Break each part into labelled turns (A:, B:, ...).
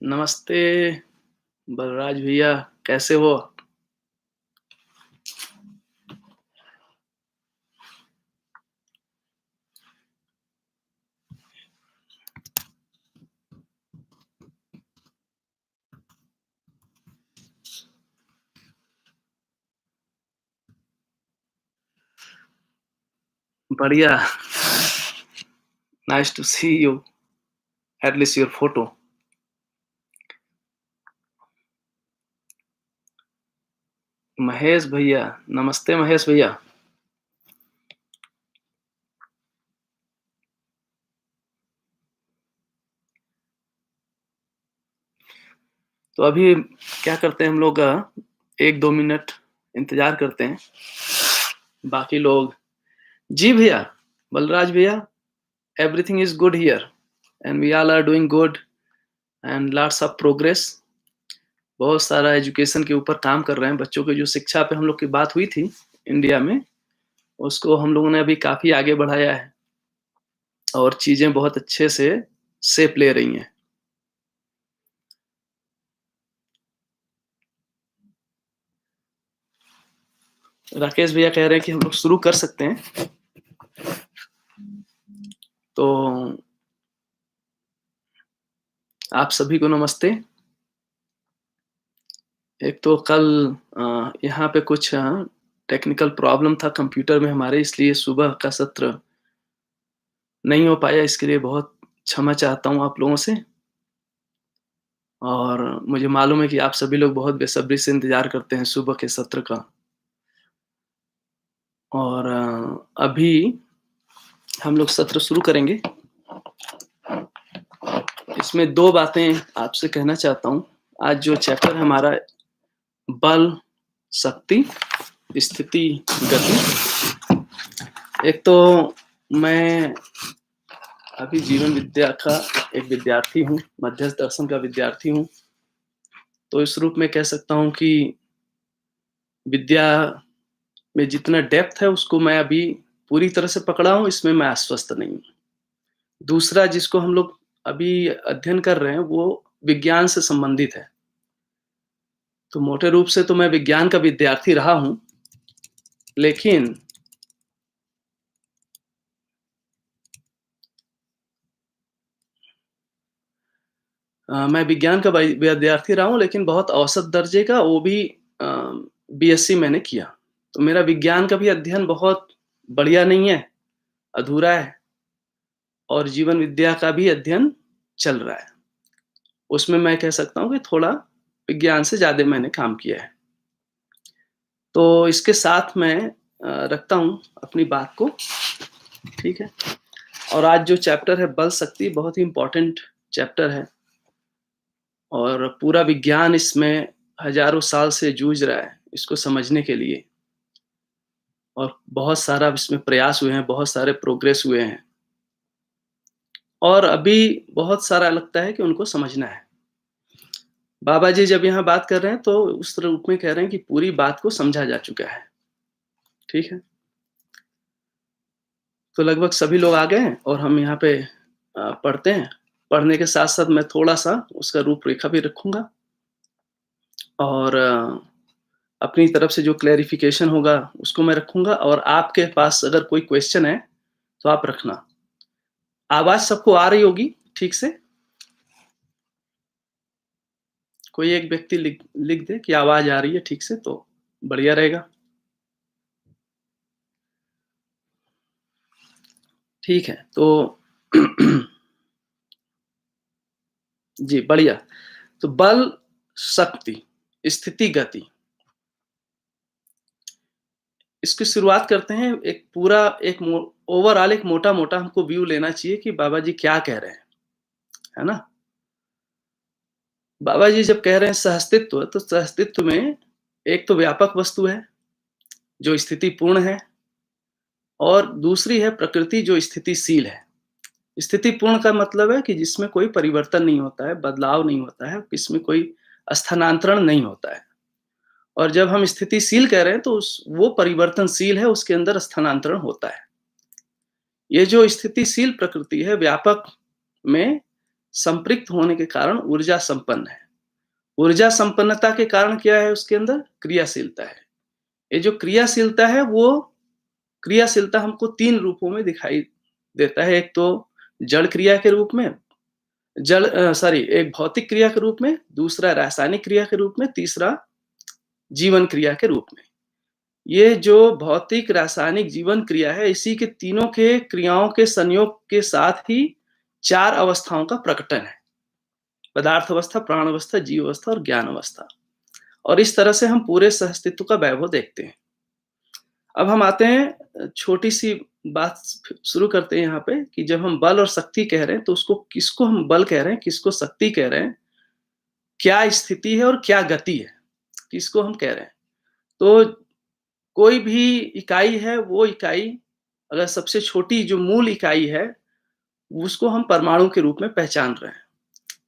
A: नमस्ते बलराज भैया, कैसे हो? बढ़िया। Nice to see you, at least your photo. Mahesh भैया, नमस्ते महेश भैया। तो अभी क्या करते हैं हम लोग, 1-2 मिनट इंतजार करते हैं, बाकी लोग। जी भैया, बलराज भैया, everything is good here and we all are doing good and lots of progress. बहुत सारा एजुकेशन के ऊपर काम कर रहे हैं। बच्चों की जो शिक्षा पे हम लोग की बात हुई थी इंडिया में, उसको हम लोगों ने अभी काफी आगे बढ़ाया है और चीजें बहुत अच्छे से शेप ले रही हैं। राकेश भैया कह रहे हैं कि हम लोग शुरू कर सकते हैं। तो आप सभी को नमस्ते। एक तो कल यहाँ पे कुछ टेक्निकल प्रॉब्लम था कंप्यूटर में हमारे, इसलिए सुबह का सत्र नहीं हो पाया। इसके लिए बहुत क्षमा चाहता हूँ आप लोगों से। और मुझे मालूम है कि आप सभी लोग बहुत बेसब्री से इंतजार करते हैं सुबह के सत्र का। और अभी हम लोग सत्र शुरू करेंगे। इसमें 2 बातें आपसे कहना चाहता हूँ। आज जो चैप्टर है हमारा, बल, शक्ति, स्थिति, गति। एक तो मैं अभी जीवन विद्या का एक विद्यार्थी हूँ, मध्यस्थ दर्शन का विद्यार्थी हूँ। तो इस रूप में कह सकता हूँ कि विद्या में जितना डेप्थ है उसको मैं अभी पूरी तरह से पकड़ा हूँ, इसमें मैं आश्वस्त नहीं हूँ। दूसरा, जिसको हम लोग अभी अध्ययन कर रहे हैं वो विज्ञान से संबंधित है। तो मोटे रूप से तो मैं विज्ञान का विद्यार्थी रहा हूँ, लेकिन मैं विज्ञान का विद्यार्थी रहा हूँ, लेकिन बहुत औसत दर्जे का, वो भी बीएससी मैंने किया। तो मेरा विज्ञान का भी अध्ययन बहुत बढ़िया नहीं है, अधूरा है। और जीवन विद्या का भी अध्ययन चल रहा है। उसमें मैं कह सकता हूँ कि थोड़ा विज्ञान से ज़्यादा मैंने काम किया है। तो इसके साथ मैं रखता हूँ अपनी बात को, ठीक है। और आज जो चैप्टर है बल शक्ति, बहुत ही इम्पोर्टेंट चैप्टर है और पूरा विज्ञान इसमें हजारों साल से जूझ रहा है इसको समझने के लिए। और बहुत सारा इसमें प्रयास हुए हैं, बहुत सारे प्रोग्रेस हुए हैं और अभी बहुत सारा लगता है कि उनको समझना है। बाबा जी जब यहाँ बात कर रहे हैं तो उस रूप में कह रहे हैं कि पूरी बात को समझा जा चुका है, ठीक है। तो लगभग सभी लोग आ गए हैं और हम यहाँ पे पढ़ते हैं। पढ़ने के साथ साथ मैं थोड़ा सा उसका रूपरेखा भी रखूंगा और अपनी तरफ से जो क्लैरिफिकेशन होगा उसको मैं रखूंगा। और आपके पास अगर कोई क्वेश्चन है तो आप रखना। आवाज सबको आ रही होगी ठीक से? कोई एक व्यक्ति लिख लिख दे कि आवाज आ रही है ठीक से, तो बढ़िया रहेगा। ठीक है, तो जी बढ़िया। तो बल, शक्ति, स्थिति, गति, इसकी शुरुआत करते हैं। एक पूरा एक ओवरऑल एक मोटा-मोटा हमको व्यू लेना चाहिए कि बाबा जी क्या कह रहे हैं, है ना? बाबा जी जब कह रहे हैं सहअस्तित्व, तो सहअस्तित्व में एक तो व्यापक वस्तु है जो स्थिति पूर्ण है और दूसरी है प्रकृति जो स्थितिशील है। स्थिति पूर्ण का मतलब है कि जिसमें कोई परिवर्तन नहीं होता है, बदलाव नहीं होता है, इसमें कोई स्थानांतरण नहीं होता है। और जब हम स्थितिशील कह रहे हैं तो उस वो परिवर्तनशील है, उसके अंदर स्थानांतरण होता है। ये जो स्थितिशील प्रकृति है, व्यापक में संपृक्त होने के कारण ऊर्जा संपन्न है। ऊर्जा संपन्नता के कारण क्या है उसके अंदर? क्रियाशीलता है। ये जो क्रियाशीलता है वो क्रियाशीलता हमको 3 रूपों में दिखाई देता है। एक तो जड़ क्रिया के रूप में, एक भौतिक क्रिया के रूप में, दूसरा रासायनिक क्रिया के रूप में, तीसरा जीवन क्रिया के रूप में। ये जो भौतिक, रासायनिक, जीवन क्रिया है, इसी के तीनों के क्रियाओं के संयोग के साथ ही 4 अवस्थाओं का प्रकटन है। पदार्थ अवस्था, प्राण अवस्था, जीव अवस्था और ज्ञान अवस्था। और इस तरह से हम पूरे सहअस्तित्व का वैभव देखते हैं। अब हम आते हैं, छोटी-सी बात शुरू करते हैं यहाँ पे कि जब हम बल और शक्ति कह रहे हैं तो उसको किसको हम बल कह रहे हैं, किसको शक्ति कह रहे हैं, क्या स्थिति है और क्या गति है, किसको हम कह रहे हैं। तो कोई भी इकाई है, वो इकाई अगर सबसे छोटी जो मूल इकाई है, उसको हम परमाणु के रूप में पहचान रहे हैं।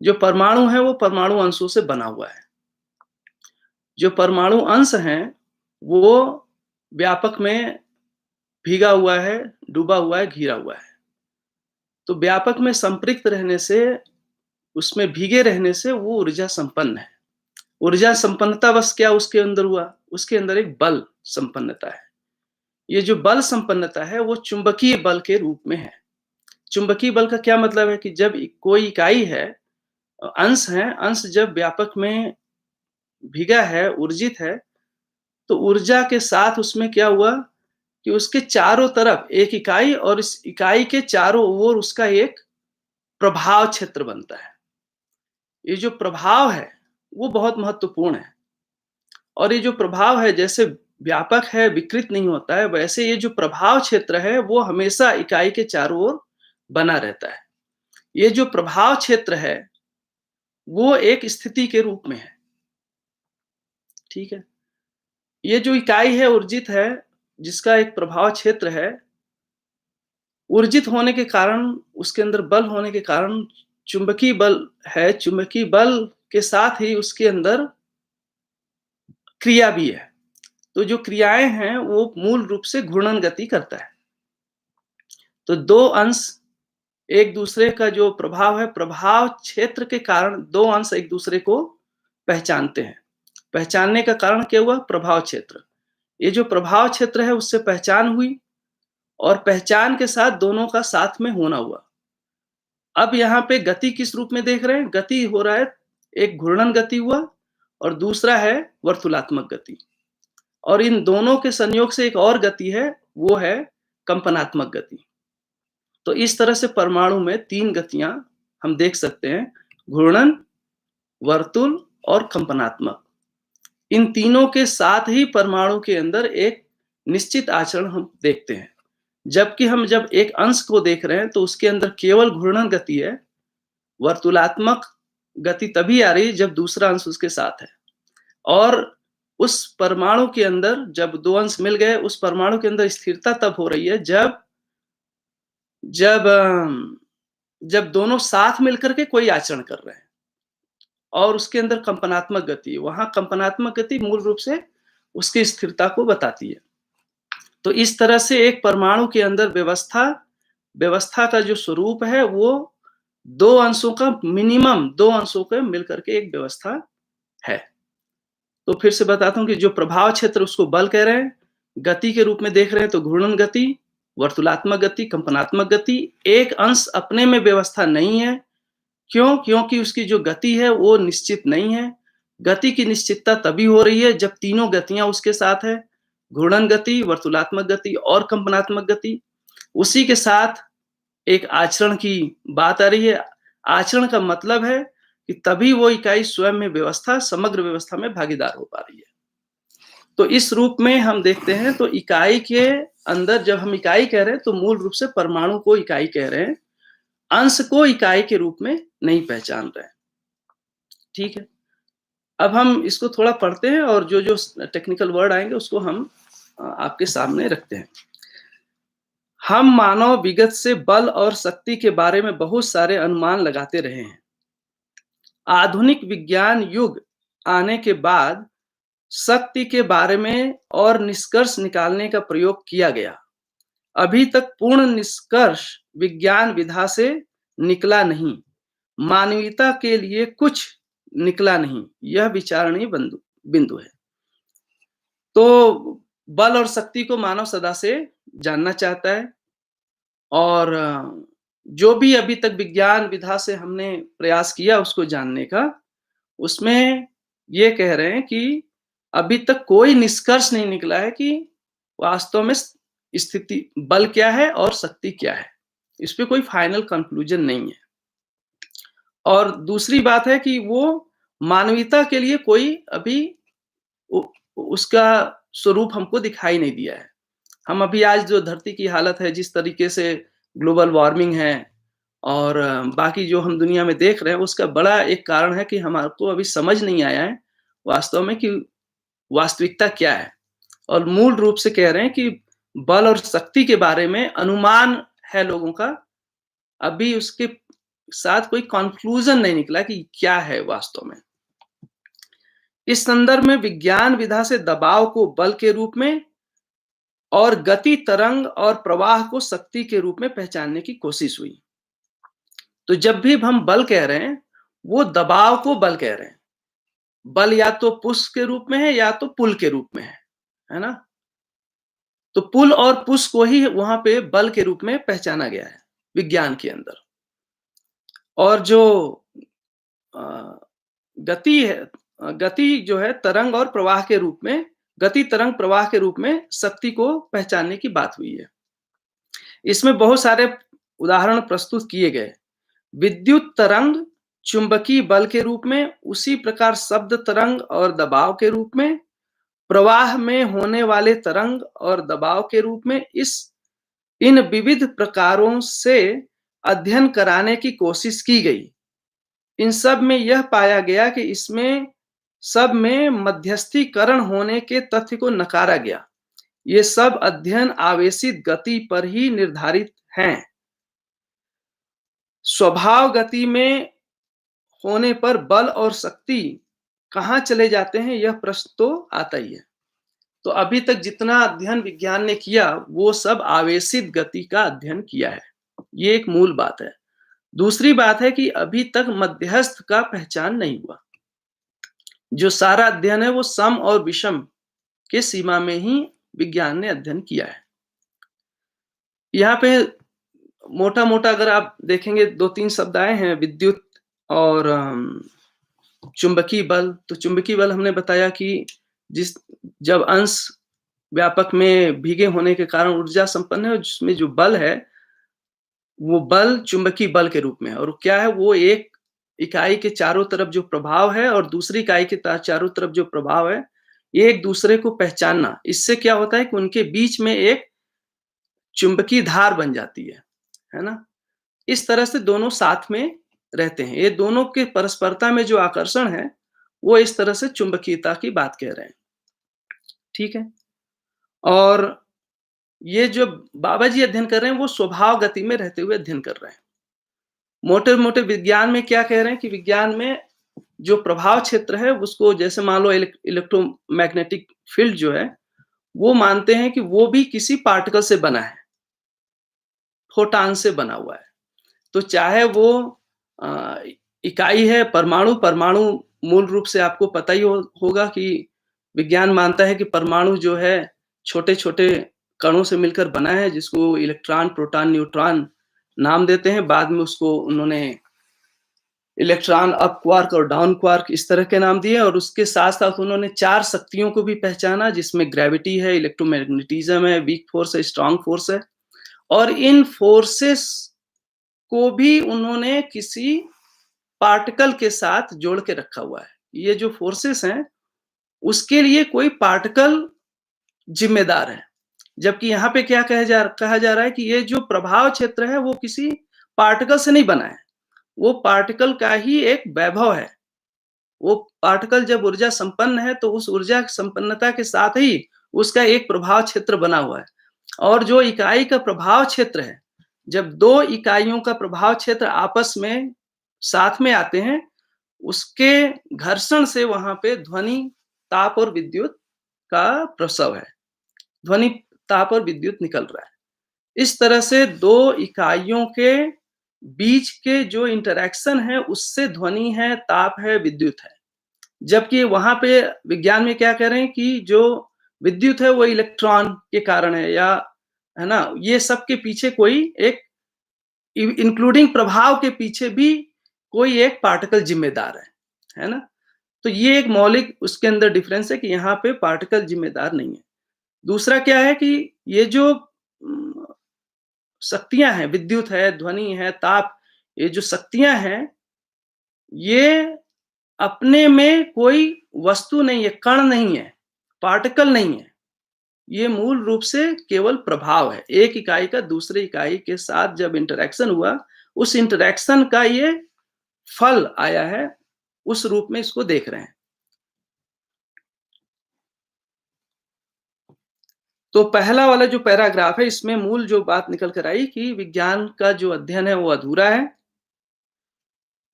A: जो परमाणु है वो परमाणु अंशों से बना हुआ है। जो परमाणु अंश हैं, वो व्यापक में भीगा हुआ है, डूबा हुआ है, घिरा हुआ है। तो व्यापक में संपृक्त रहने से, उसमें भीगे रहने से वो ऊर्जा संपन्न है। ऊर्जा संपन्नता बस क्या उसके अंदर हुआ? उसके अंदर एक बल संपन्नता है। ये जो बल संपन्नता है वो चुंबकीय बल के रूप में है। चुंबकीय बल का क्या मतलब है कि जब कोई इकाई है, अंश है, अंश जब व्यापक में भीगा है, ऊर्जित है, तो ऊर्जा के साथ उसमें क्या हुआ कि उसके चारों तरफ एक इकाई और इस इकाई के चारों ओर उसका एक प्रभाव क्षेत्र बनता है। ये जो प्रभाव है वो बहुत महत्वपूर्ण है। और ये जो प्रभाव है जैसे व्यापक है, विकृत नहीं होता है, वैसे ये जो प्रभाव क्षेत्र है वो हमेशा इकाई के चारों ओर बना रहता है। ये जो प्रभाव क्षेत्र है वो एक स्थिति के रूप में है। ठीक है? ये जो इकाई है ऊर्जित है, जिसका एक प्रभाव क्षेत्र है, ऊर्जित होने के कारण, उसके अंदर बल होने के कारण चुंबकीय बल है, चुंबकीय बल के साथ ही उसके अंदर क्रिया भी है। तो जो क्रियाएँ हैं वो मूल रूप से घूर्णन गति करता है। तो 2 अंश एक दूसरे का जो प्रभाव है, प्रभाव क्षेत्र के कारण 2 अंश एक दूसरे को पहचानते हैं। पहचानने का कारण क्या हुआ? प्रभाव क्षेत्र। ये जो प्रभाव क्षेत्र है उससे पहचान हुई और पहचान के साथ दोनों का साथ में होना हुआ। अब यहाँ पे गति किस रूप में देख रहे हैं? गति हो रहा है, एक घूर्णन गति हुआ और दूसरा है वर्तुलात्मक गति। और इन दोनों के संयोग से एक और गति है, वो है कंपनात्मक गति। तो इस तरह से परमाणु में 3 गतियाँ हम देख सकते हैं, घूर्णन, वर्तुल और कंपनात्मक। इन तीनों के साथ ही परमाणु के अंदर एक निश्चित आचरण हम देखते हैं। जबकि हम जब एक अंश को देख रहे हैं तो उसके अंदर केवल घूर्णन गति है, वर्तुलात्मक गति तभी आ रही है जब दूसरा अंश उसके साथ है। और उस परमाणु के अंदर जब 2 अंश मिल गए, उस परमाणु के अंदर स्थिरता तब हो रही है जब जब जब दोनों साथ मिलकर के कोई आचरण कर रहे हैं। और उसके अंदर कंपनात्मक गति है। वहाँ कंपनात्मक गति मूल रूप से उसकी स्थिरता को बताती है। तो इस तरह से एक परमाणु के अंदर व्यवस्था का जो स्वरूप है वो 2 अंशों का, मिनिमम 2 अंशों के मिलकर के एक व्यवस्था है। तो फिर से बताता हूँ कि जो प्रभाव क्षेत्र उसको बल कह रहे हैं, गति के रूप में देख रहे हैं तो घूर्णन गति, वर्तुलात्मक गति, कंपनात्मक गति। एक अंश अपने में व्यवस्था नहीं है। क्यों? क्योंकि उसकी जो गति है वो निश्चित नहीं है। गति की निश्चितता तभी हो रही है जब तीनों गतियाँ उसके साथ है, घूर्णन गति, वर्तुलात्मक गति और कंपनात्मक गति। उसी के साथ एक आचरण की बात आ रही है। आचरण का मतलब है कि तभी वो इकाई स्वयं में व्यवस्था, समग्र व्यवस्था में भागीदार हो पा रही है। तो इस रूप में हम देखते हैं, तो इकाई के अंदर जब हम इकाई कह रहे हैं तो मूल रूप से परमाणु को इकाई कह रहे हैं, अंश को इकाई के रूप में नहीं पहचान रहे हैं। ठीक है? अब हम इसको थोड़ा पढ़ते हैं और जो-जो टेक्निकल वर्ड आएँगे उसको हम आपके सामने रखते हैं। हम मानव विगत से बल और शक्ति के बारे में बहुत सारे अनुमान लगाते रहे हैं। आधुनिक विज्ञान युग आने के बाद शक्ति के बारे में और निष्कर्ष निकालने का प्रयोग किया गया। अभी तक पूर्ण निष्कर्ष विज्ञान विधा से निकला नहीं। मानवीयता के लिए कुछ निकला नहीं। यह विचारणीय बिंदु है। तो बल और शक्ति को मानव सदा से जानना चाहता है और जो भी अभी तक विज्ञान विधा से हमने प्रयास किया उसको जानने का, उसमें ये कह रहे हैं कि अभी तक कोई निष्कर्ष नहीं निकला है कि वास्तव में स्थिति बल क्या है और शक्ति क्या है। इस पे कोई फाइनल कंक्लूजन नहीं है। और दूसरी बात है कि वो मानवीयता के लिए कोई अभी उसका स्वरूप हमको दिखाई नहीं दिया है। हम अभी आज जो धरती की हालत है, जिस तरीके से ग्लोबल वार्मिंग है और बाकी जो हम दुनिया में देख रहे हैं, उसका बड़ा एक कारण है कि हमारे अभी समझ नहीं आया है वास्तव में कि वास्तविकता क्या है। और मूल रूप से कह रहे हैं कि बल और शक्ति के बारे में अनुमान है लोगों का, अभी उसके साथ कोई कंक्लूजन नहीं निकला कि क्या है वास्तव में। इस संदर्भ में विज्ञान विधा से दबाव को बल के रूप में और गति, तरंग और प्रवाह को शक्ति के रूप में पहचानने की कोशिश हुई। तो जब भी हम बल कह रहे हैं, वो दबाव को बल कह रहे हैं। बल या तो पुश के रूप में है या तो पुल के रूप में है ना? तो पुल और पुश को ही वहां पे बल के रूप में पहचाना गया है विज्ञान के अंदर। और जो गति है, गति जो है तरंग और प्रवाह के रूप में, गति तरंग प्रवाह के रूप में शक्ति को पहचानने की बात हुई है। इसमें बहुत सारे उदाहरण प्रस्तुत किए गए। विद्युत तरंग चुंबकीय बल के रूप में, उसी प्रकार शब्द तरंग और दबाव के रूप में, प्रवाह में होने वाले तरंग और दबाव के रूप में, इन विविध प्रकारों से अध्ययन कराने की कोशिश की गई। इन सब में यह पाया गया कि इसमें सब में मध्यस्थीकरण होने के तथ्य को नकारा गया। ये सब अध्ययन आवेशित गति पर ही निर्धारित हैं। स्वभाव गति में होने पर बल और शक्ति कहाँ चले जाते हैं, यह प्रश्न तो आता ही है। तो अभी तक जितना अध्ययन विज्ञान ने किया, वो सब आवेशित गति का अध्ययन किया है। ये एक मूल बात है। दूसरी बात है कि अभी तक मध्यस्थ का पहचान नहीं हुआ। जो सारा अध्ययन है वो सम और विषम के सीमा में ही विज्ञान ने अध्ययन किया है। यहाँ पे मोटा-मोटा अगर आप देखेंगे 2-3 शब्द आए हैं, विद्युत और चुंबकीय बल। तो चुंबकीय बल हमने बताया कि जब अंश व्यापक में भीगे होने के कारण ऊर्जा संपन्न है, जिसमें जो बल है वो बल चुंबकीय बल के रूप में है। और क्या है, वो एक इकाई के चारों तरफ जो प्रभाव है और दूसरी इकाई के चारों तरफ जो प्रभाव है, एक दूसरे को पहचानना। इससे क्या होता है कि उनके बीच में एक चुंबकीय धार बन जाती है ना? इस तरह से दोनों साथ में रहते हैं। ये दोनों के परस्परता में जो आकर्षण है, वो इस तरह से चुंबकीयता की बात कह रहे हैं। ठीक है? और ये जो बाबा जी अध्ययन कर रहे हैं, वो स्वभाव गति में रहते हुए अध्ययन कर रहे हैं। मोटे-मोटे विज्ञान में क्या कह रहे हैं कि विज्ञान में जो प्रभाव क्षेत्र है, उसको जैसे मान लो इलेक्ट्रोमैग्नेटिक फील्ड जो है, वो मानते हैं कि वो भी किसी पार्टिकल से बना है, फोटॉन से बना हुआ है। तो चाहे वो इकाई है परमाणु, परमाणु मूल रूप से आपको पता ही होगा कि विज्ञान मानता है कि परमाणु जो है छोटे-छोटे कणों से मिलकर बना है, जिसको इलेक्ट्रॉन, प्रोटॉन, न्यूट्रॉन नाम देते हैं। बाद में उसको उन्होंने इलेक्ट्रॉन अप क्वार्क और डाउन क्वार्क इस तरह के नाम दिए। और उसके साथ-साथ उन्होंने 4 शक्तियों को भी पहचाना, जिसमें ग्रेविटी है, इलेक्ट्रोमैग्नेटिज्म है, वीक फोर्स है, स्ट्रॉन्ग फोर्स है। और इन फोर्सेस को भी उन्होंने किसी पार्टिकल के साथ जोड़ के रखा हुआ है। ये जो फोर्सेस हैं, उसके लिए कोई पार्टिकल जिम्मेदार है। जबकि यहाँ पे क्या कहा जा रहा है कि ये जो प्रभाव क्षेत्र है, वो किसी पार्टिकल से नहीं बना है। वो पार्टिकल का ही एक वैभव है। वो पार्टिकल जब ऊर्जा संपन्न है, तो उस ऊर्जा संपन्नता के साथ ही उसका एक प्रभाव क्षेत्र बना हुआ है। और जो इकाई का प्रभाव क्षेत्र है, जब 2 इकाइयों का प्रभाव क्षेत्र आपस में साथ में आते हैं, उसके घर्षण से वहाँ पे ध्वनि, ताप और विद्युत का प्रसव है। ध्वनि, ताप और विद्युत निकल रहा है। इस तरह से 2 इकाइयों के बीच के जो इंटरैक्शन है, उससे ध्वनि है, ताप है, विद्युत है। जबकि वहाँ पे विज्ञान में क्या कह रहे हैं कि जो विद्युत है वो इलेक्ट्रॉन के कारण है, या है ना? ये सब के पीछे कोई एक इंक्लूडिंग प्रभाव के पीछे भी कोई एक पार्टिकल जिम्मेदार है ना? तो ये एक मौलिक उसके अंदर डिफरेंस है कि यहाँ पे पार्टिकल जिम्मेदार नहीं है। दूसरा क्या है कि ये जो शक्तियाँ हैं, विद्युत है, ध्वनि है, ताप, ये जो शक्तियाँ हैं, ये अपने में कोई वस्तु नहीं है, कण नहीं है, पार्टिकल नहीं है। ये मूल रूप से केवल प्रभाव है। एक इकाई का दूसरे इकाई के साथ जब इंटरैक्शन हुआ, उस इंटरैक्शन का ये फल आया है, उस रूप में इसको देख रहे हैं। तो पहला वाला जो पैराग्राफ है, इसमें मूल जो बात निकल कर आई कि विज्ञान का जो अध्ययन है वो अधूरा है।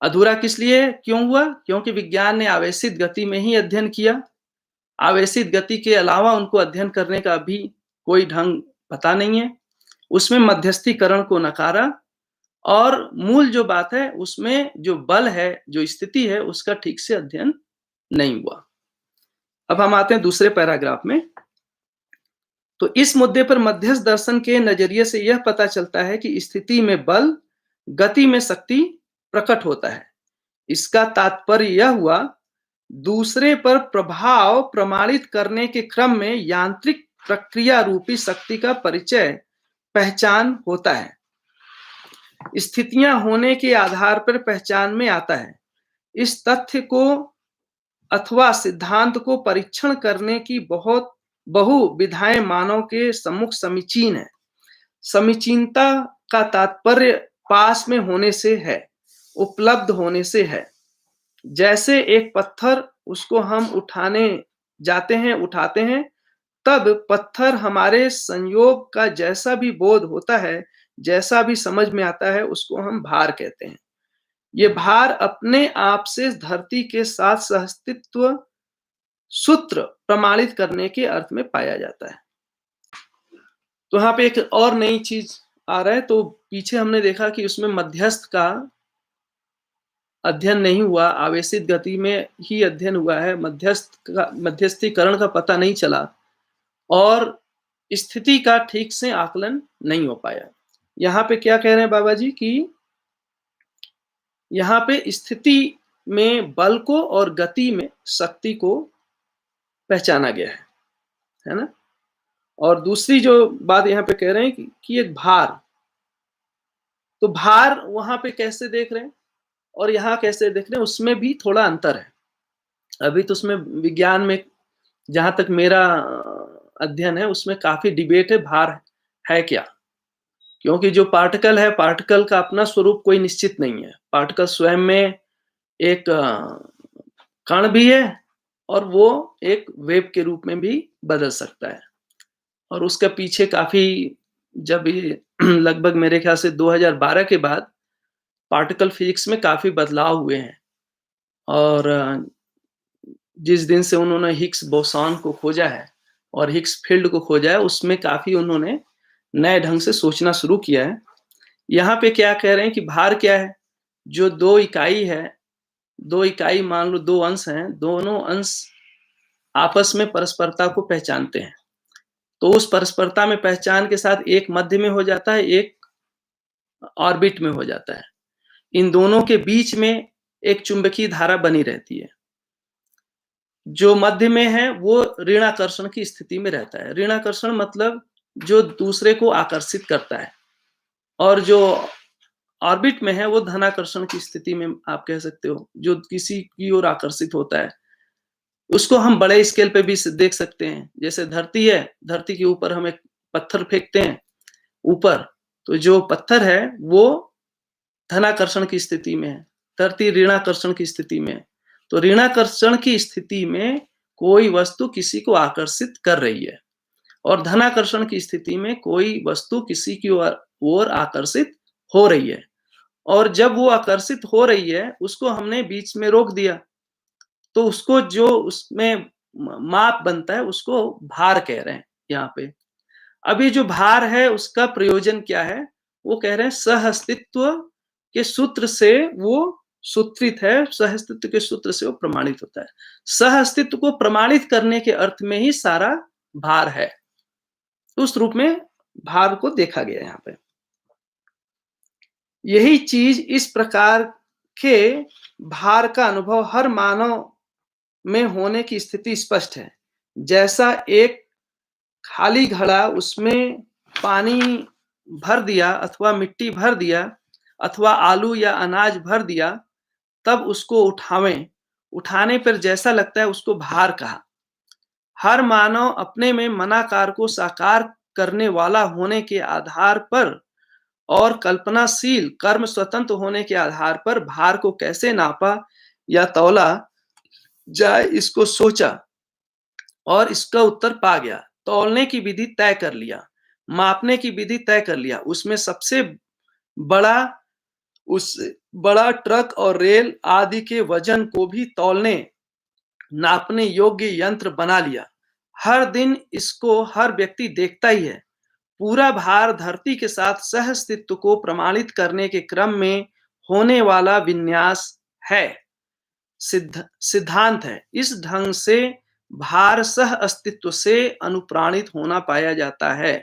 A: अधूरा किस लिए क्यों हुआ? क्योंकि विज्ञान ने आवेशित गति में ही अध्ययन किया। आवेशित गति के अलावा उनको अध्ययन करने का अभी कोई ढंग पता नहीं है। उसमें मध्यस्थीकरण को नकारा, और मूल जो बात है उसमें जो बल है, जो स्थिति है, उसका ठीक से अध्ययन नहीं हुआ। अब हम आते हैं दूसरे पैराग्राफ में। तो इस मुद्दे पर मध्यस्थ दर्शन के नजरिए से यह पता चलता है कि स्थिति में बल, गति में शक्ति प्रकट होता है। इसका तात्पर्य यह हुआ, दूसरे पर प्रभाव प्रमाणित करने के क्रम में यांत्रिक प्रक्रिया रूपी शक्ति का परिचय, पहचान होता है। स्थितियां होने के आधार पर पहचान में आता है। इस तथ्य को अथवा सिद्धांत को परीक्षण करने की बहु विधाएं मानव के सम्मुख समीचीन है। समीचीनता का तात्पर्य पास में होने से है, उपलब्ध होने से है। जैसे एक पत्थर, उसको हम उठाने जाते हैं, उठाते हैं, तब पत्थर हमारे संयोग का जैसा भी बोध होता है, जैसा भी समझ में आता है, उसको हम भार कहते हैं। ये भार अपने आप से धरती के साथ सहअस्तित्व सूत्र प्रमाणित करने के अर्थ में पाया जाता है। तो यहाँ पे एक और नई चीज आ रहा है। तो पीछे हमने देखा कि उसमें मध्यस्थ का अध्ययन नहीं हुआ, आवेशित गति में ही अध्ययन हुआ है, मध्यस्थीकरण का पता नहीं चला, और स्थिति का ठीक से आकलन नहीं हो पाया। यहाँ पे क्या कह रहे हैं बाबा जी कि यहाँ पे स्थिति में बल को और गति में शक्ति को पहचाना गया है ना? और दूसरी जो बात यहाँ पे कह रहे हैं कि एक भार, तो भार वहां पे कैसे देख रहे हैं और यहाँ कैसे देख रहे हैं, उसमें भी थोड़ा अंतर है। अभी तो उसमें विज्ञान में जहां तक मेरा अध्ययन है, उसमें काफी डिबेट है, भार है क्या? क्योंकि जो पार्टिकल है, पार्टिकल का अपना स्वरूप कोई निश्चित नहीं है। पार्टिकल स्वयं में एक कण भी है, और वो एक वेव के रूप में भी बदल सकता है। और उसके पीछे काफी, जब ये लगभग मेरे ख्याल से 2012 के बाद पार्टिकल फिजिक्स में काफी बदलाव हुए हैं। और जिस दिन से उन्होंने हिग्स बोसॉन को खोजा है और हिग्स फील्ड को खोजा है, उसमें काफी उन्होंने नए ढंग से सोचना शुरू किया है। यहाँ पे क्या कह रहे हैं कि भार क्या है? जो 2 इकाई है, 2 इकाई मान लो 2 अंश हैं, दोनों अंश आपस में परस्परता को पहचानते हैं। तो उस परस्परता में पहचान के साथ एक मध्य में हो जाता है, एक ऑर्बिट में हो जाता है। इन दोनों के बीच में एक चुंबकीय धारा बनी रहती है। जो मध्य में है वो ऋणाकर्षण की स्थिति में रहता है। ऋणाकर्षण मतलब जो दूसरे को आकर्षित करता है, और जो ऑर्बिट में है वो धनाकर्षण की स्थिति में आप कह सकते हो, जो किसी की ओर आकर्षित होता है। उसको हम बड़े स्केल पे भी देख सकते हैं। जैसे धरती है, धरती के ऊपर हम एक पत्थर फेंकते हैं ऊपर, तो जो पत्थर है वो धनाकर्षण की स्थिति में है, धरती ऋणाकर्षण की स्थिति में है। तो ऋणाकर्षण की स्थिति में कोई वस्तु किसी को आकर्षित कर रही है, और धनाकर्षण की स्थिति में कोई वस्तु किसी की ओर आकर्षित हो रही है, और जब वो आकर्षित हो रही है, उसको हमने बीच में रोक दिया, तो उसको जो उसमें माप बनता है, उसको भार कह रहे हैं यहाँ पे। अब ये जो भार है, उसका प्रयोजन क्या है? वो कह रहे हैं सह-अस्तित्व के सूत्र से वो सूत्रित है, सह-अस्तित्व के सूत्र से वो प्रमाणित होता है। सह-अस्तित्व को प्रमाणित करने के अर्थ में ही सारा भार है। उस रूप में भार को देखा गया है यहाँ पे। यही चीज इस प्रकार के भार का अनुभव हर मानव में होने की स्थिति स्पष्ट है। जैसा एक खाली घड़ा, उसमें पानी भर दिया अथवा मिट्टी भर दिया अथवा आलू या अनाज भर दिया, तब उसको उठावें, उठाने पर जैसा लगता है उसको भार कहा। हर मानव अपने में मनाकार को साकार करने वाला होने के आधार पर और कल्पनाशील कर्म स्वतंत्र होने के आधार पर भार को कैसे नापा या तौला जाए, इसको सोचा और इसका उत्तर पा गया। तौलने की विधि तय कर लिया, मापने की विधि तय कर लिया। उसमें सबसे बड़ा उस बड़ा ट्रक और रेल आदि के वजन को भी तौलने नापने योग्य यंत्र बना लिया। हर दिन इसको हर व्यक्ति देखता ही है। पूरा भार धरती के साथ सह-अस्तित्व को प्रमाणित करने के क्रम में होने वाला विन्यास है, सिद्धांत है। इस ढंग से भार सह अस्तित्व से अनुप्राणित होना पाया जाता है।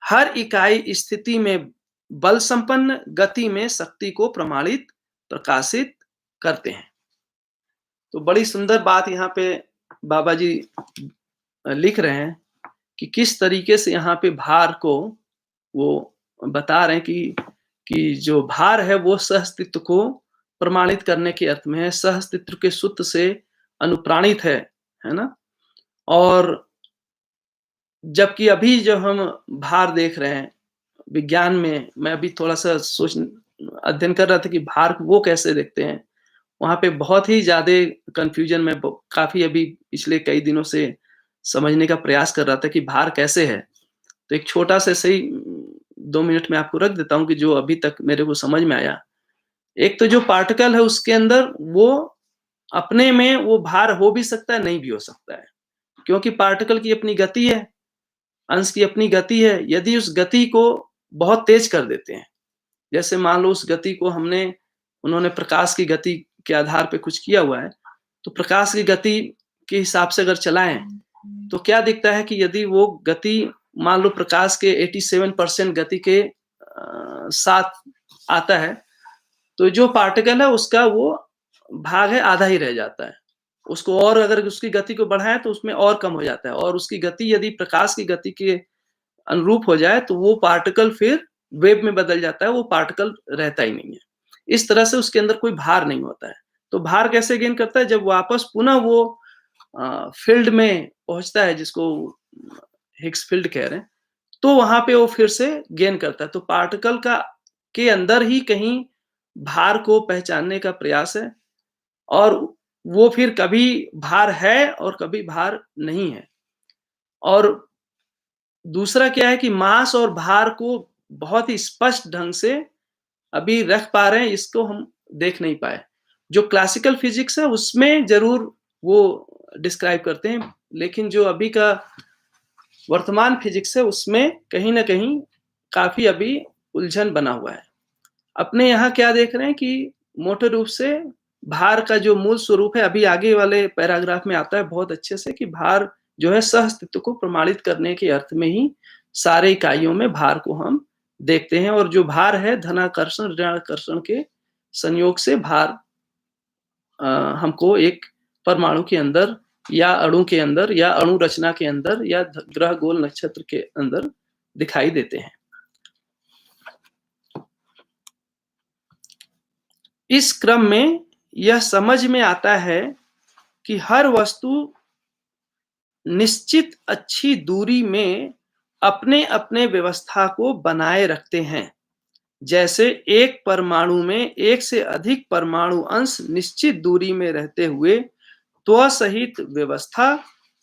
A: हर इकाई स्थिति में बल संपन्न, गति में शक्ति को प्रमाणित प्रकाशित करते हैं। तो बड़ी सुंदर बात यहाँ पे बाबा जी लिख रहे हैं कि किस तरीके से यहाँ पे भार को वो बता रहे हैं कि जो भार है वो सह-अस्तित्व को प्रमाणित करने के अर्थ में है, सह-अस्तित्व के सूत्र से अनुप्राणित है ना? और जबकि अभी जो हम भार देख रहे हैं, विज्ञान में मैं अभी थोड़ा-सा अध्ययन कर रहा था कि भार को वो कैसे देखते हैं। वहाँ पे बहुत ही ज़्यादा कन्फ्यूजन में काफ़ी अभी पिछले कई दिनों से समझने का प्रयास कर रहा था कि भार कैसे है। तो एक छोटा-सा सही 2 मिनट में आपको रख देता हूँ कि जो अभी तक मेरे को समझ में आया। एक तो जो पार्टिकल है उसके अंदर वो अपने में वो भार हो भी सकता है, नहीं भी हो सकता है। क्योंकि पार्टिकल की अपनी गति है, अंश की अपनी गति है। यदि उस गति को बहुत तेज कर देते हैं, जैसे मान लो उस गति को उन्होंने प्रकाश की गति के आधार पे कुछ किया हुआ है, तो प्रकाश की गति के हिसाब से अगर चलाएँ, तो क्या दिखता है कि यदि वो गति मान लो प्रकाश के 87% गति के साथ आता है, तो जो पार्टिकल है उसका वो भाग है आधा ही रह जाता है। उसको और अगर उसकी गति को बढ़ाएँ तो उसमें और कम हो जाता है, और उसकी गति यदि प्रकाश की गति के अनुरूप हो जाए तो वो पार्टिकल फिर वेव में बदल जाता है, वो पार्टिकल रहता ही नहीं है। इस तरह से उसके अंदर कोई भार नहीं होता है। तो भार कैसे गेन करता है? जब वापस पुनः वो फील्ड में पहुँचता है, जिसको हिग्स फील्ड कह रहे हैं, तो वहाँ पे वो फिर से गेन करता है। तो पार्टिकल का के अंदर ही कहीं भार को पहचानने का प्रयास है, और वो फिर कभी भार है और कभी भार नहीं है। और दूसरा क्या है कि मास और भार को बहुत ही स्पष्ट ढंग से अभी रख पा रहे हैं, इसको हम देख नहीं पाए। जो क्लासिकल फिजिक्स है उसमें ज़रूर वो डिस्क्राइब करते हैं, लेकिन जो अभी का वर्तमान फिजिक्स है उसमें कहीं न कहीं काफ़ी अभी उलझन बना हुआ है। अपने यहाँ क्या देख रहे हैं कि मोटे रूप से भार का जो मूल स्वरूप है, अभी आगे वाले पैराग्राफ में आता है बहुत अच्छे से कि भार जो है सह-अस्तित्व को प्रमाणित करने के अर्थ में ही सारे इकाइयों में भार को हम देखते हैं, और जो भार है धनाकर्षण, ऋणाकर्षण के संयोग से भार हमको एक परमाणु के अंदर या अणु के अंदर या अणु रचना के अंदर या ग्रह, गोल, नक्षत्र के अंदर दिखाई देते हैं। इस क्रम में यह समझ में आता है कि हर वस्तु निश्चित अच्छी दूरी में अपने-अपने व्यवस्था को बनाए रखते हैं। जैसे एक परमाणु में एक से अधिक परमाणु अंश निश्चित दूरी में रहते हुए त्वसहित व्यवस्था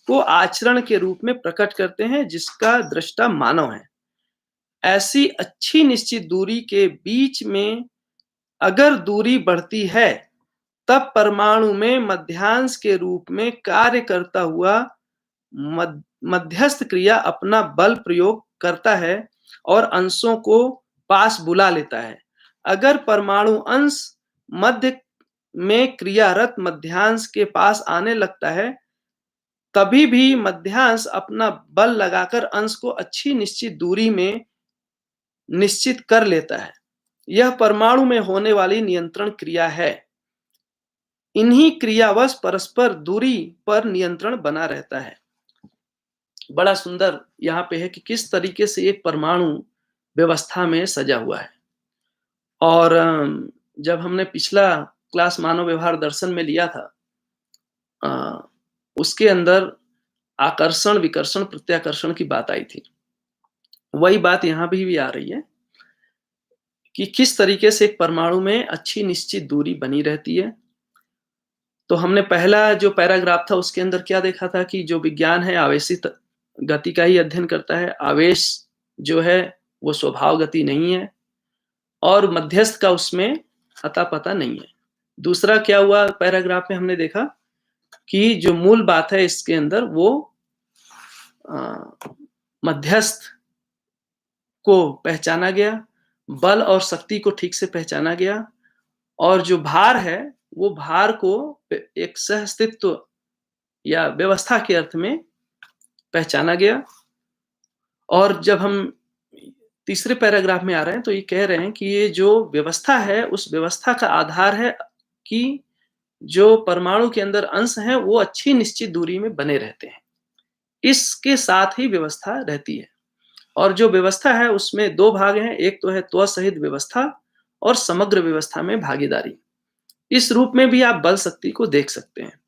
A: को आचरण के रूप में प्रकट करते हैं जिसका दृष्टा मानव है। ऐसी अच्छी निश्चित दूरी के बीच में अगर दूरी बढ़ती है, तब परमाणु में मध्यांश के रूप में कार्य करता हुआ मध्यस्थ क्रिया अपना बल प्रयोग करता है और अंशों को पास बुला लेता है। अगर परमाणु अंश मध्य में क्रियारत मध्यांश के पास आने लगता है, तभी भी मध्यांश अपना बल लगाकर अंश को अच्छी निश्चित दूरी में निश्चित कर लेता है। यह परमाणु में होने वाली नियंत्रण क्रिया है। इन्हीं क्रियावश परस्पर दूरी पर नियंत्रण बना रहता है। बड़ा सुंदर यहाँ पे है कि किस तरीके से एक परमाणु व्यवस्था में सजा हुआ है। और जब हमने पिछला क्लास मानव व्यवहार दर्शन में लिया था, उसके अंदर आकर्षण, विकर्षण, प्रत्याकर्षण की बात आई थी। वही बात यहाँ भी आ रही है कि किस तरीके से एक परमाणु में अच्छी निश्चित दूरी बनी रहती है। तो हमने पहला जो पैराग्राफ था उसके अंदर क्या देखा था कि जो विज्ञान है आवेशित गति का ही अध्ययन करता है। आवेश जो है वो स्वभाव गति नहीं है और मध्यस्थ का उसमें अता पता नहीं है। दूसरा क्या हुआ पैराग्राफ में हमने देखा कि जो मूल बात है इसके अंदर वो मध्यस्थ को पहचाना गया, बल और शक्ति को ठीक से पहचाना गया और जो भार है वो भार को एक सहअस्तित्व या व्यवस्था के अर्थ में पहचाना गया। और जब हम तीसरे पैराग्राफ में आ रहे हैं तो ये कह रहे हैं कि ये जो व्यवस्था है उस व्यवस्था का आधार है कि जो परमाणु के अंदर अंश हैं वो अच्छी निश्चित दूरी में बने रहते हैं। इसके साथ ही व्यवस्था रहती है और जो व्यवस्था है उसमें दो भाग हैं, एक तो है त्वसहित व्यवस्था और समग्र व्यवस्था में भागीदारी। इस रूप में भी आप बल शक्ति को देख सकते हैं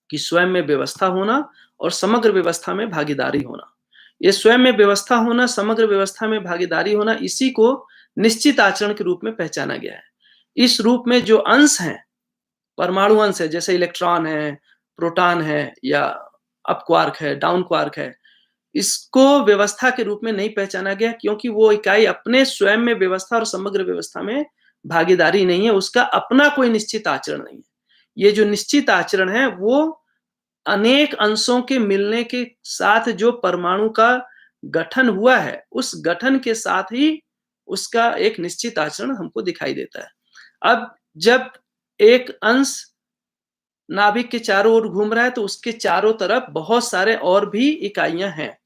A: कि स्वयं में व्यवस्था होना और समग्र व्यवस्था में भागीदारी होना। ये स्वयं में व्यवस्था होना, समग्र व्यवस्था में भागीदारी होना, इसी को निश्चित आचरण के रूप में पहचाना गया है। इस रूप में जो अंश हैं, परमाणु अंश है, जैसे इलेक्ट्रॉन है, प्रोटॉन है या अप क्वार्क है, डाउन क्वार्क है, इसको व्यवस्था के रूप में नहीं पहचाना गया क्योंकि वो इकाई अपने स्वयं में व्यवस्था और समग्र व्यवस्था में भागीदारी नहीं है, उसका अपना कोई निश्चित आचरण नहीं है। ये जो निश्चित आचरण है वो अनेक अंशों के मिलने के साथ जो परमाणु का गठन हुआ है, उस गठन के साथ ही उसका एक निश्चित आचरण हमको दिखाई देता है। अब जब एक अंश नाभिक के चारों ओर घूम रहा है तो उसके चारों तरफ बहुत सारे और भी इकाइयां हैं।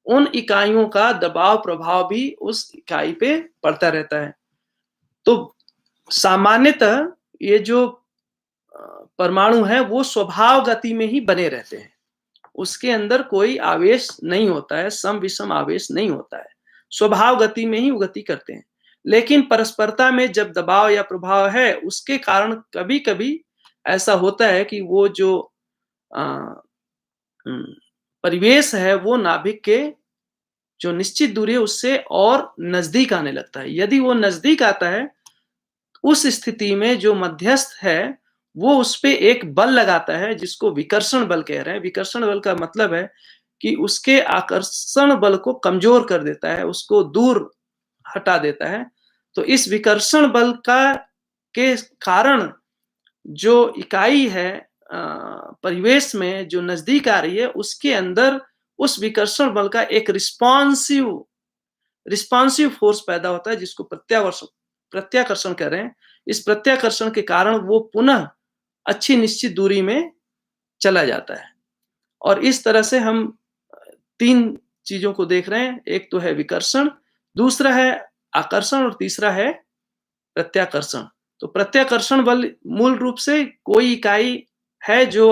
A: उन इकाइयों का दबाव प्रभाव भी उस इकाई पे पड़ता रहता है। तो सामान्यतः ये जो परमाणु है वो स्वभाव गति में ही बने रहते हैं। उसके अंदर कोई आवेश नहीं होता है, सम विषम आवेश नहीं होता है। स्वभाव गति में ही वो गति करते हैं। लेकिन परस्परता में जब दबाव या प्रभाव है उसके कारण कभी-कभी ऐसा होता है कि वो जो परिवेश है वो नाभिक के जो निश्चित दूरी है उससे और नजदीक आने लगता है। यदि वो नजदीक आता है, उस स्थिति में जो मध्यस्थ है वो उस पे एक बल लगाता है जिसको विकर्षण बल कह रहे हैं। विकर्षण बल का मतलब है कि उसके आकर्षण बल को कमजोर कर देता है, उसको दूर हटा देता है। तो इस विकर्षण बल का के कारण जो इकाई है परिवेश में जो नजदीक आ रही है उसके अंदर उस विकर्षण बल का एक रिस्पॉन्सिव फोर्स पैदा होता है जिसको प्रत्याकर्षण कह रहे हैं। इस प्रत्याकर्षण के कारण वो पुनः अच्छी निश्चित दूरी में चला जाता है। और इस तरह से हम 3 चीजों को देख रहे हैं। एक तो है विकर्षण, दूसरा है आकर्षण और तीसरा है प्रत्याकर्षण। तो प्रत्याकर्षण बल मूल रूप से कोई इकाई है जो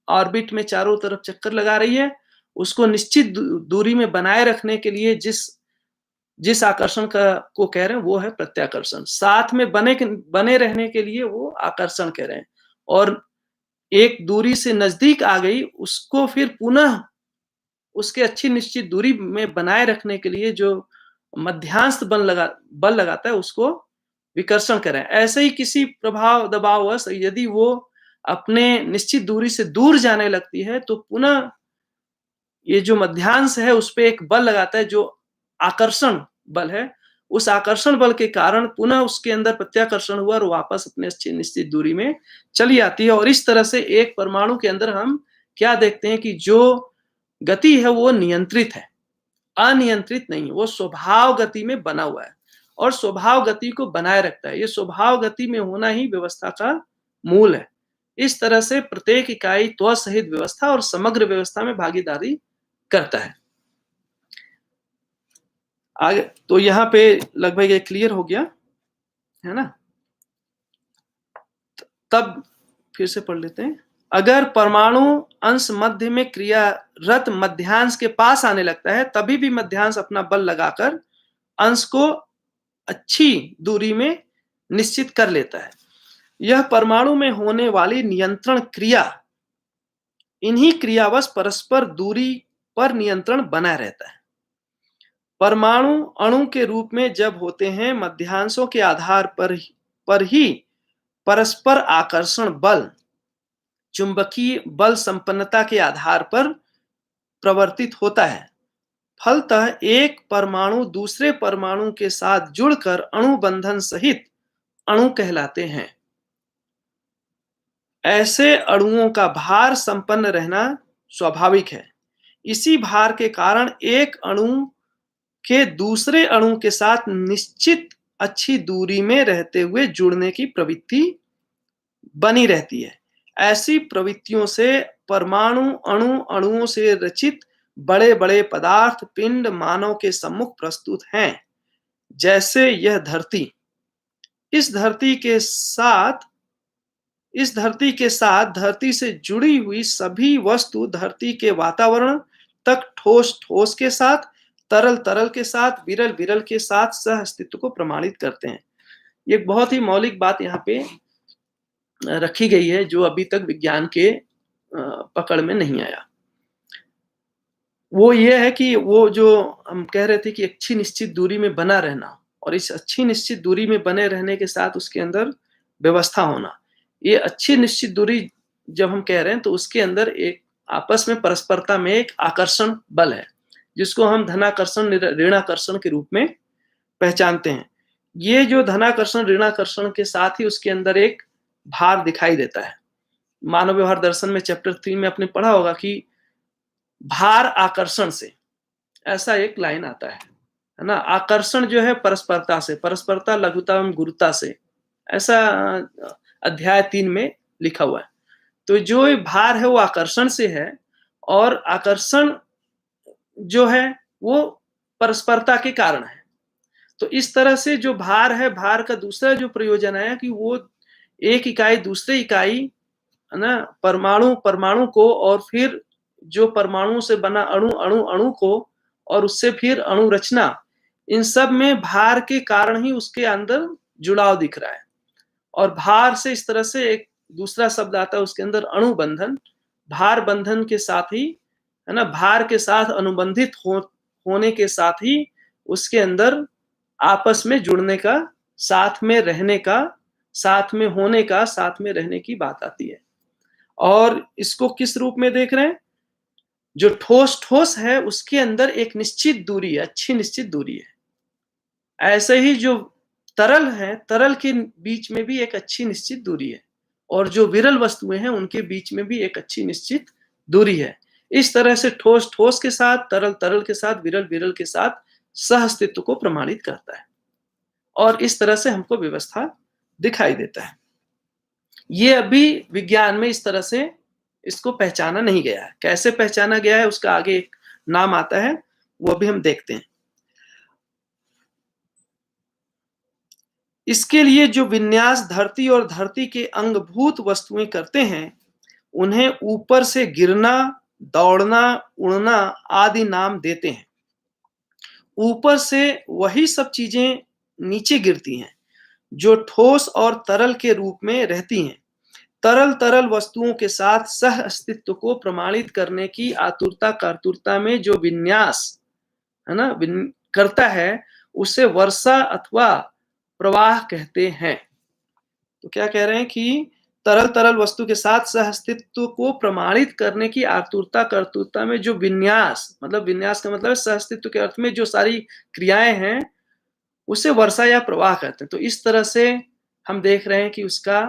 A: ऑर्बिट में चारों तरफ चक्कर लगा रही है, उसको निश्चित दूरी में बनाए रखने के लिए जिस आकर्षण को कह रहे हैं वो है प्रत्याकर्षण। साथ में बने रहने के लिए वो आकर्षण कह रहे हैं। और एक दूरी से नजदीक आ गई उसको फिर पुनः उसके अच्छी निश्चित दूरी में बनाए रखने के लिए जो मध्यांश बल लगाता है उसको विकर्षण कह रहे हैं। ऐसे ही किसी प्रभाव दबाववश यदि वो अपने निश्चित दूरी से दूर जाने लगती है तो पुनः ये जो मध्यांश है उस पे एक बल लगाता है जो आकर्षण बल है। उस आकर्षण बल के कारण पुनः उसके अंदर प्रत्याकर्षण हुआ और वापस अपने अच्छी निश्चित दूरी में चली आती है। और इस तरह से एक परमाणु के अंदर हम क्या देखते हैं कि जो गति है वो नियंत्रित है, अनियंत्रित नहीं है। वो स्वभाव गति में बना हुआ है और स्वभाव गति को बनाए रखता है। ये स्वभाव गति में होना ही व्यवस्था का मूल है। इस तरह से प्रत्येक इकाई त्वचा सहित व्यवस्था और समग्र व्यवस्था में भागीदारी करता है। आगे तो यहाँ पे लगभग ये क्लियर हो गया है ना। तब फिर से पढ़ लेते हैं। अगर परमाणु अंश मध्य में क्रियारत मध्यांश के पास आने लगता है तभी भी मध्यांश अपना बल लगाकर अंश को अच्छी दूरी में निश्चित कर लेता है। यह परमाणु में होने वाली नियंत्रण क्रिया, इन्हीं क्रियावश परस्पर दूरी पर नियंत्रण बना रहता है। परमाणु अणु के रूप में जब होते हैं मध्यांशों के आधार पर ही परस्पर आकर्षण बल चुंबकीय बल संपन्नता के आधार पर प्रवर्तित होता है। फलतः एक परमाणु दूसरे परमाणु के साथ जुड़कर अणु बंधन सहित अणु कहलाते हैं। ऐसे अणुओं का भार संपन्न रहना स्वाभाविक है। इसी भार के कारण एक अणु के दूसरे अणु के साथ निश्चित अच्छी दूरी में रहते हुए जुड़ने की प्रवृत्ति बनी रहती है। ऐसी प्रवृत्तियों से परमाणु अणुओं से रचित बड़े बड़े पदार्थ पिंड मानव के सम्मुख प्रस्तुत हैं। जैसे यह धरती, इस धरती के साथ धरती से जुड़ी हुई सभी वस्तु धरती के वातावरण तक ठोस ठोस के साथ, तरल तरल के साथ, विरल विरल के साथ सह अस्तित्व को प्रमाणित करते हैं। ये बहुत ही मौलिक बात यहाँ पे रखी गई है जो अभी तक विज्ञान के पकड़ में नहीं आया। वो ये है कि वो जो हम कह रहे थे कि अच्छी निश्चित दूरी में बना रहना, और इस अच्छी निश्चित दूरी में बने रहने के साथ उसके अंदर व्यवस्था होना। ये अच्छी निश्चित दूरी जब हम कह रहे हैं तो उसके अंदर एक आपस में परस्परता में एक आकर्षण बल है जिसको हम धनाकर्षण ऋणाकर्षण के रूप में पहचानते हैं। ये जो धनाकर्षण ऋणाकर्षण के साथ ही उसके अंदर एक भार दिखाई देता है। मानव व्यवहार दर्शन में चैप्टर 3 में आपने पढ़ा होगा कि भार आकर्षण से, ऐसा एक लाइन आता है ना। आकर्षण जो है परस्परता से, परस्परता लघुता एवं गुरुता से, ऐसा अध्याय 3 में लिखा हुआ है। तो जो भार है वो आकर्षण से है और आकर्षण जो है वो परस्परता के कारण है। तो इस तरह से जो भार है, भार का दूसरा जो प्रयोजन है कि वो एक इकाई दूसरे इकाई है ना, परमाणु को और फिर जो परमाणु से बना अणु को और उससे फिर अणु रचना, इन सब में भार के कारण ही उसके अंदर जुड़ाव दिख रहा है। और भार से इस तरह से एक दूसरा शब्द आता है उसके अंदर अणु बंधन। भार बंधन के साथ ही है ना, भार के साथ अनुबंधित होने के साथ ही उसके अंदर आपस में जुड़ने का, साथ में रहने का, साथ में होने का, साथ में रहने की बात आती है। और इसको किस रूप में देख रहे हैं? जो ठोस ठोस है उसके अंदर एक निश्चित दूरी है, अच्छी निश्चित दूरी है। ऐसे ही जो तरल है, तरल के बीच में भी एक अच्छी निश्चित दूरी है और जो विरल वस्तुएं हैं उनके बीच में भी एक अच्छी निश्चित दूरी है। इस तरह से ठोस ठोस के साथ, तरल तरल के साथ, विरल विरल के साथ सह अस्तित्व को प्रमाणित करता है और इस तरह से हमको व्यवस्था दिखाई देता है। ये अभी विज्ञान में इस तरह से इसको पहचाना नहीं गया है। कैसे पहचाना गया है उसका आगे एक नाम आता है, वो अभी हम देखते हैं। इसके लिए जो विन्यास धरती और धरती के अंगभूत वस्तुएं करते हैं उन्हें ऊपर से गिरना, दौड़ना, उड़ना आदि नाम देते हैं। ऊपर से वही सब चीजें नीचे गिरती हैं जो ठोस और तरल के रूप में रहती हैं। तरल तरल वस्तुओं के साथ सह अस्तित्व को प्रमाणित करने की आतुरता कातुरता में जो विन्यास है ना करता है उसे वर्षा अथवा प्रवाह कहते हैं। तो क्या कह रहे हैं कि तरल वस्तु के साथ सह अस्तित्व को प्रमाणित करने की आतुरता कर्तुता में जो विन्यास, मतलब विन्यास का मतलब सह अस्तित्व के अर्थ में जो सारी क्रियाएं हैं, उसे वर्षा या प्रवाह कहते हैं। तो इस तरह से हम देख रहे हैं कि उसका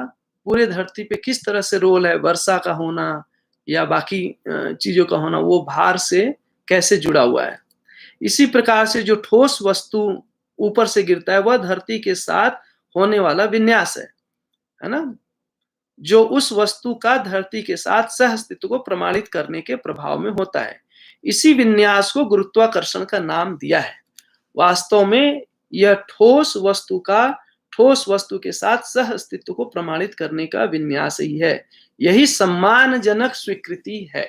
A: पूरे धरती पे किस तरह से रोल है, वर्षा का होना या बाकी चीजों का होना, वो भार से कैसे जुड़ा हुआ है। इसी प्रकार से जो ठोस वस्तु ऊपर से गिरता है, वह धरती के साथ होने वाला विन्यास है ना, जो उस वस्तु का धरती के साथ सह अस्तित्व को प्रमाणित करने के प्रभाव में होता है। इसी विन्यास को गुरुत्वाकर्षण का नाम दिया है। वास्तव में यह ठोस वस्तु के साथ सह अस्तित्व को प्रमाणित करने का विन्यास ही है। यही सम्मानजनक स्वीकृति है।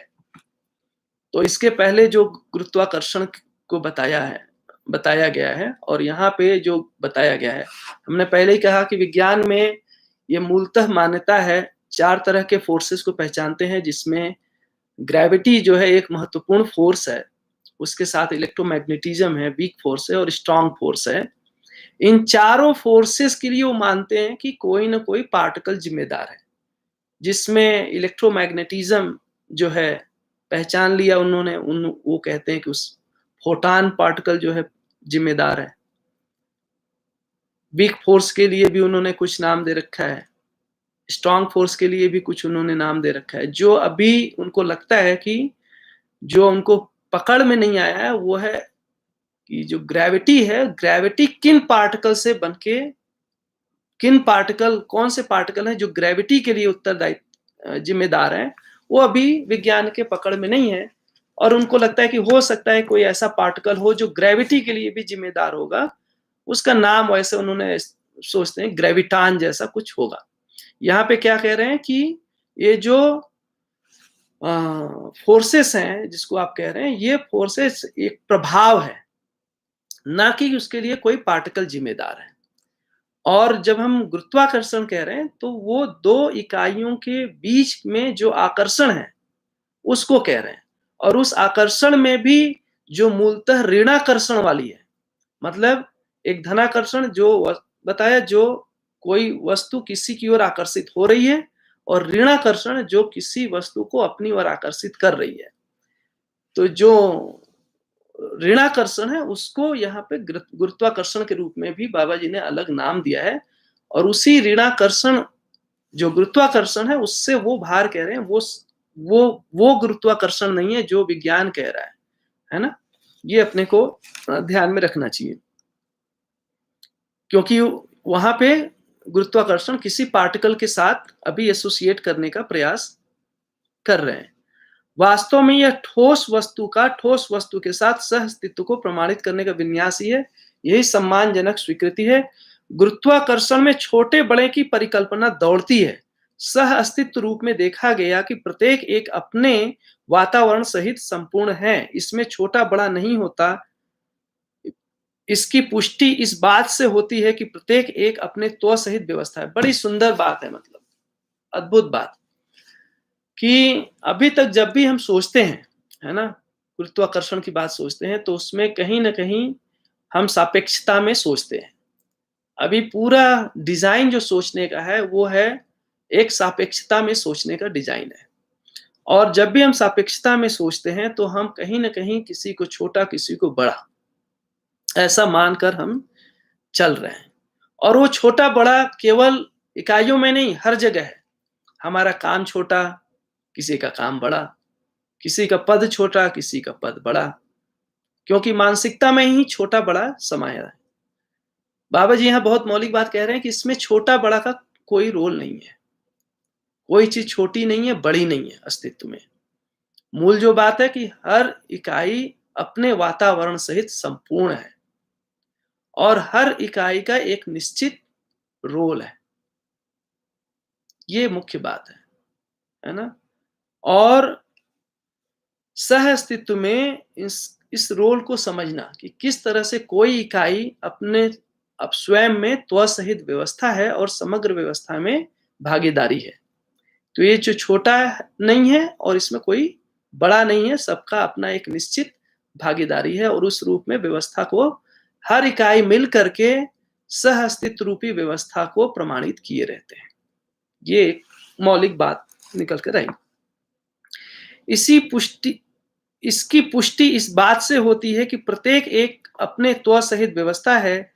A: तो इसके पहले जो गुरुत्वाकर्षण को बताया गया है और यहाँ पे जो बताया गया है, हमने पहले ही कहा कि विज्ञान में ये मूलतः मान्यता है, 4 तरह के फोर्सेस को पहचानते हैं, जिसमें ग्रेविटी जो है एक महत्वपूर्ण फोर्स है, उसके साथ इलेक्ट्रोमैग्नेटिज्म है, वीक फोर्स है और स्ट्रॉन्ग फोर्स है। इन चारों फोर्सेस के लिए वो मानते हैं कि कोई ना कोई पार्टिकल जिम्मेदार है, जिसमें इलेक्ट्रोमैग्नेटिज्म जो है पहचान लिया उन्होंने, वो कहते हैं कि उस फोटॉन पार्टिकल जो है जिम्मेदार है। वीक फोर्स के लिए भी उन्होंने कुछ नाम दे रखा है, स्ट्रॉन्ग फोर्स के लिए भी कुछ उन्होंने नाम दे रखा है। जो अभी उनको लगता है कि जो उनको पकड़ में नहीं आया है, वो है कि जो ग्रेविटी है, ग्रेविटी कौन से पार्टिकल हैं जो ग्रेविटी के लिए उत्तरदायी जिम्मेदार हैं, वो अभी विज्ञान के पकड़ में नहीं है। और उनको लगता है कि हो सकता है कोई ऐसा पार्टिकल हो जो ग्रेविटी के लिए भी जिम्मेदार होगा, उसका नाम वैसे उन्होंने सोचते हैं ग्रेविटान जैसा कुछ होगा। यहाँ पे क्या कह रहे हैं कि ये जो फोर्सेस हैं जिसको आप कह रहे हैं, ये फोर्सेस एक प्रभाव है, ना कि उसके लिए कोई पार्टिकल जिम्मेदार है। और जब हम गुरुत्वाकर्षण कह रहे हैं, तो वो 2 इकाइयों के बीच में जो आकर्षण है उसको कह रहे हैं। और उस आकर्षण में भी जो मूलतः ऋणाकर्षण वाली है, मतलब एक धनाकर्षण जो बताया, जो कोई वस्तु किसी की ओर आकर्षित हो रही है, और ऋणाकर्षण जो किसी वस्तु को अपनी ओर आकर्षित कर रही है। तो जो ऋणाकर्षण है उसको यहाँ पे गुरुत्वाकर्षण के रूप में भी बाबा जी ने अलग नाम दिया है। और उसी ऋणाकर्षण जो गुरुत्वाकर्षण है, उससे वो भार कह रहे हैं, वो गुरुत्वाकर्षण नहीं है जो विज्ञान कह रहा है ना। ये अपने को ध्यान में रखना चाहिए, क्योंकि वहां पे गुरुत्वाकर्षण किसी पार्टिकल के साथ अभी एसोसिएट करने का प्रयास कर रहे हैं। वास्तव में यह ठोस वस्तु के साथ सह अस्तित्व को प्रमाणित करने का विन्यास ही है। यही सम्मानजनक स्वीकृति है। गुरुत्वाकर्षण में छोटे बड़े की परिकल्पना दौड़ती है। सह अस्तित्व रूप में देखा गया कि प्रत्येक एक अपने वातावरण सहित संपूर्ण है, इसमें छोटा बड़ा नहीं होता। इसकी पुष्टि इस बात से होती है कि प्रत्येक एक अपने त्व सहित व्यवस्था है। बड़ी सुंदर बात है, मतलब अद्भुत बात, कि अभी तक जब भी हम सोचते हैं, है ना, गुरुत्वाकर्षण की बात सोचते हैं, तो उसमें कहीं ना कहीं हम सापेक्षता में सोचते हैं। अभी पूरा डिजाइन जो सोचने का है, वो है एक सापेक्षता में सोचने का डिजाइन है। और जब भी हम सापेक्षता में सोचते हैं, तो हम कहीं ना कहीं किसी को छोटा, किसी को बड़ा, ऐसा मानकर हम चल रहे हैं। और वो छोटा बड़ा केवल इकाइयों में नहीं, हर जगह है। हमारा काम छोटा, किसी का काम बड़ा, किसी का पद छोटा, किसी का पद बड़ा, क्योंकि मानसिकता में ही छोटा बड़ा समाया है। बाबा जी यहाँ बहुत मौलिक बात कह रहे हैं कि इसमें छोटा बड़ा का कोई रोल नहीं है। कोई चीज छोटी नहीं है, बड़ी नहीं है अस्तित्व में। मूल जो बात है कि हर इकाई अपने वातावरण सहित संपूर्ण है, और हर इकाई का एक निश्चित रोल है। ये मुख्य बात है ना। और सह अस्तित्व में इस रोल को समझना कि किस तरह से कोई इकाई अपने स्वयं में त्व सहित व्यवस्था है और समग्र व्यवस्था में भागीदारी है। तो ये जो छोटा नहीं है और इसमें कोई बड़ा नहीं है, सबका अपना एक निश्चित भागीदारी है, और उस रूप में व्यवस्था को हर इकाई मिल करके सह अस्तित्व रूपी व्यवस्था को प्रमाणित किए रहते हैं। ये मौलिक बात निकल कर आई। इसी पुष्टि इसकी पुष्टि इस बात से होती है कि प्रत्येक एक अपने त्व सहित व्यवस्था है।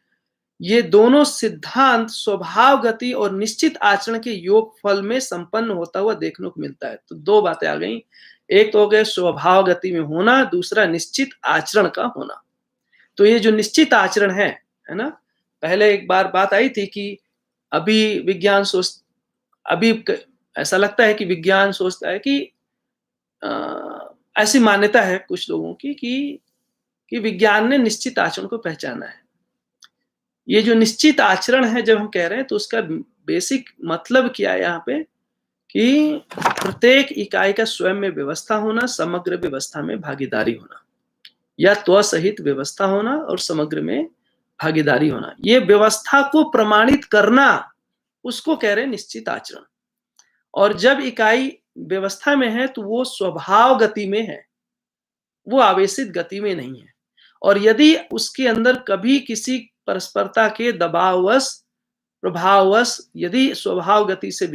A: ये दोनों सिद्धांत स्वभाव गति और निश्चित आचरण के योग फल में संपन्न होता हुआ देखने को मिलता है। तो दो बातें आ गई, एक तो हो गया स्वभाव गति में होना, दूसरा निश्चित आचरण का होना। तो ये जो निश्चित आचरण है ना, पहले एक बार बात आई थी कि अभी विज्ञान सोच अभी ऐसा लगता है कि विज्ञान सोचता है कि ऐसी मान्यता है कुछ लोगों की कि विज्ञान ने निश्चित आचरण को पहचाना है। ये जो निश्चित आचरण है जब हम कह रहे हैं तो उसका बेसिक मतलब क्या है यहाँ पे, कि प्रत्येक इकाई का स्वयं में व्यवस्था होना, समग्र व्यवस्था में भागीदारी होना, या त्व सहित व्यवस्था होना और समग्र में भागीदारी होना। ये व्यवस्था को प्रमाणित करना, उसको कह रहे हैं निश्चित आचरण। और जब इकाई व्यवस्था में है तो वो स्वभाव गति में है, वो आवेशित गति में नहीं है। और यदि उसके अंदर कभी किसी परस्परता के दबाववश, प्रभाववश यदि स्वभाव गति से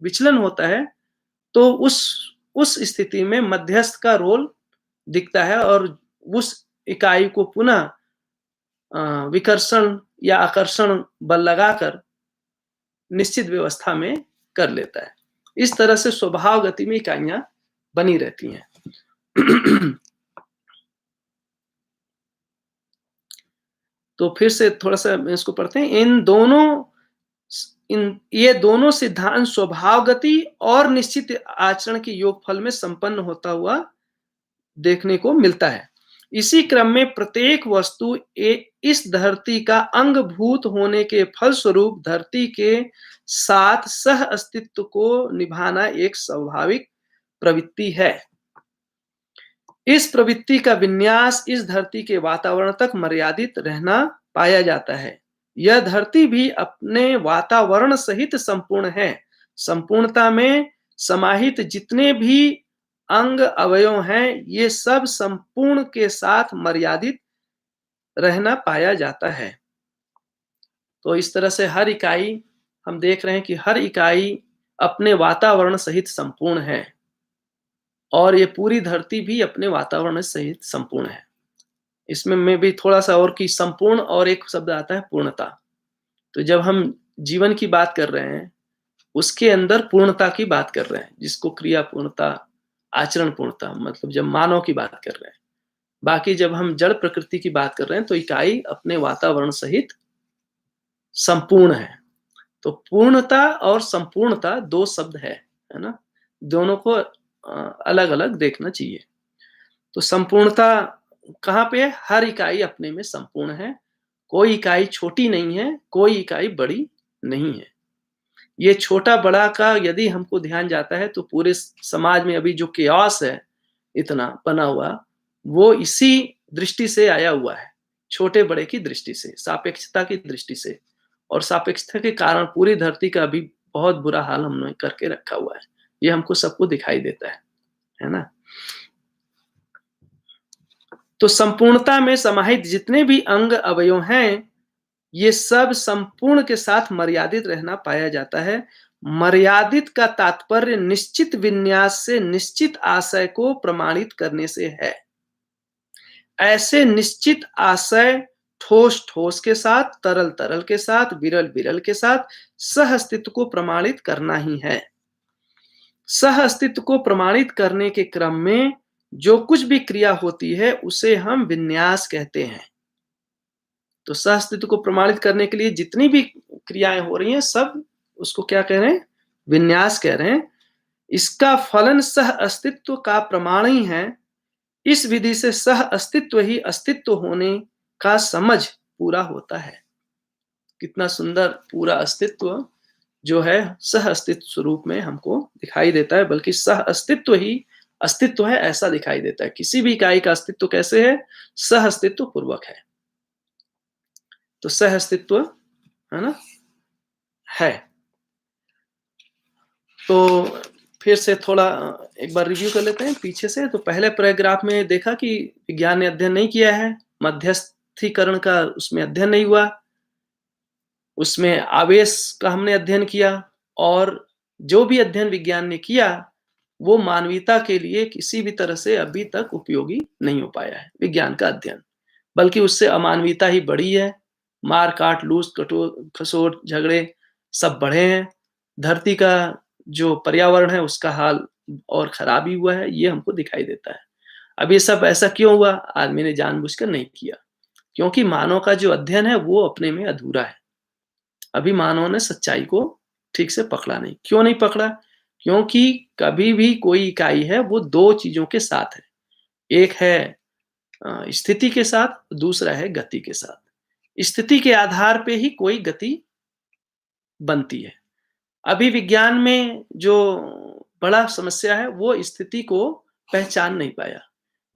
A: विचलन होता है तो उस स्थिति में मध्यस्थ का रोल दिखता है और उस इकाई को पुनः विकर्षण या आकर्षण बल लगाकर निश्चित व्यवस्था में कर लेता है। इस तरह से स्वभाव गति में इकाइयां बनी रहती हैं। तो फिर से थोड़ा सा इसको पढ़ते हैं। ये दोनों सिद्धांत स्वभाव गति और निश्चित आचरण के योगफल में संपन्न होता हुआ देखने को मिलता है। इसी क्रम में प्रत्येक वस्तु इस धरती का अंगभूत होने के फलस्वरूप धरती के साथ सह अस्तित्व को निभाना एक स्वाभाविक प्रवृत्ति है। इस प्रवृत्ति का विन्यास इस धरती के वातावरण तक मर्यादित रहना पाया जाता है। यह धरती भी अपने वातावरण सहित संपूर्ण है। संपूर्णता में समाहित जितने भी अंग अवयव हैं, ये सब संपूर्ण के साथ मर्यादित रहना पाया जाता है। तो इस तरह से हर इकाई, हम देख रहे हैं कि हर इकाई अपने वातावरण सहित संपूर्ण है और ये पूरी धरती भी अपने वातावरण सहित संपूर्ण है। इसमें मैं भी थोड़ा सा और कि संपूर्ण और एक शब्द आता है पूर्णता। तो जब हम जीवन की बात कर रहे हैं उसके अंदर पूर्णता की बात कर रहे हैं, जिसको क्रिया पूर्णता, आचरण पूर्णता, मतलब जब मानव की बात कर रहे हैं। बाकी जब हम जड़ प्रकृति की बात कर रहे हैं तो इकाई अपने वातावरण सहित संपूर्ण है। तो पूर्णता और संपूर्णता दो शब्द है ना, दोनों को अलग अलग देखना चाहिए। तो संपूर्णता कहाँ पे है? हर इकाई अपने में संपूर्ण है। कोई इकाई छोटी नहीं है, कोई इकाई बड़ी नहीं है। ये छोटा बड़ा का यदि हमको ध्यान जाता है तो पूरे समाज में अभी जो केओस है इतना बना हुआ, वो इसी दृष्टि से आया हुआ है, छोटे बड़े की दृष्टि से, सापेक्षता की दृष्टि से। और सापेक्षता के कारण पूरी धरती का अभी बहुत बुरा हाल हमने करके रखा हुआ है। ये हमको सबको दिखाई देता है ना। तो संपूर्णता में समाहित जितने भी अंग अवयव हैं, ये सब संपूर्ण के साथ मर्यादित रहना पाया जाता है। मर्यादित का तात्पर्य निश्चित विन्यास से निश्चित आशय को प्रमाणित करने से है। ऐसे निश्चित आशय ठोस ठोस के साथ, तरल तरल के साथ, विरल विरल के साथ सह अस्तित्व को प्रमाणित करना ही है। सह अस्तित्व को प्रमाणित करने के क्रम में जो कुछ भी क्रिया होती है उसे हम विन्यास कहते हैं। तो सह अस्तित्व को प्रमाणित करने के लिए जितनी भी क्रियाएं हो रही हैं सब उसको क्या कह रहे हैं? विन्यास कह रहे हैं। इसका फलन सह अस्तित्व का प्रमाण ही है। इस विधि से सह अस्तित्व ही अस्तित्व होने का समझ पूरा होता है। कितना सुंदर पूरा अस्तित्व जो है सह अस्तित्व स्वरूप में हमको दिखाई देता है, बल्कि सह अस्तित्व ही अस्तित्व है ऐसा दिखाई देता है। किसी भी इकाई का अस्तित्व कैसे है? सह अस्तित्व पूर्वक है। तो सह अस्तित्व है ना है। तो फिर से थोड़ा एक बार रिव्यू कर लेते हैं पीछे से। तो पहले पैराग्राफ में देखा कि विज्ञान ने अध्ययन नहीं किया है, मध्यस्थीकरण का उसमें अध्ययन नहीं हुआ, उसमें आवेश का हमने अध्ययन किया और जो भी अध्ययन विज्ञान ने किया, वो मानवीयता के लिए किसी भी तरह से अभी तक उपयोगी नहीं हो पाया है, विज्ञान का अध्ययन। बल्कि उससे अमानवीयता ही बढ़ी है। मार-काट, खसोट, झगड़े सब बढ़े हैं। धरती का जो पर्यावरण है उसका हाल और खराब ही हुआ है, ये हमको दिखाई देता है। अब ये सब ऐसा क्यों हुआ? आदमी ने जानबूझकर नहीं किया। क्योंकि मानव का जो अध्ययन है वो अपने में अधूरा है। अभी मानव ने सच्चाई को ठीक से पकड़ा नहीं। क्यों नहीं पकड़ा? क्योंकि कभी भी कोई इकाई है वो 2 चीज़ों के साथ है। एक है स्थिति के साथ, दूसरा है गति के साथ। स्थिति के आधार पे ही कोई गति बनती है। अभी विज्ञान में जो बड़ा समस्या है वो स्थिति को पहचान नहीं पाया,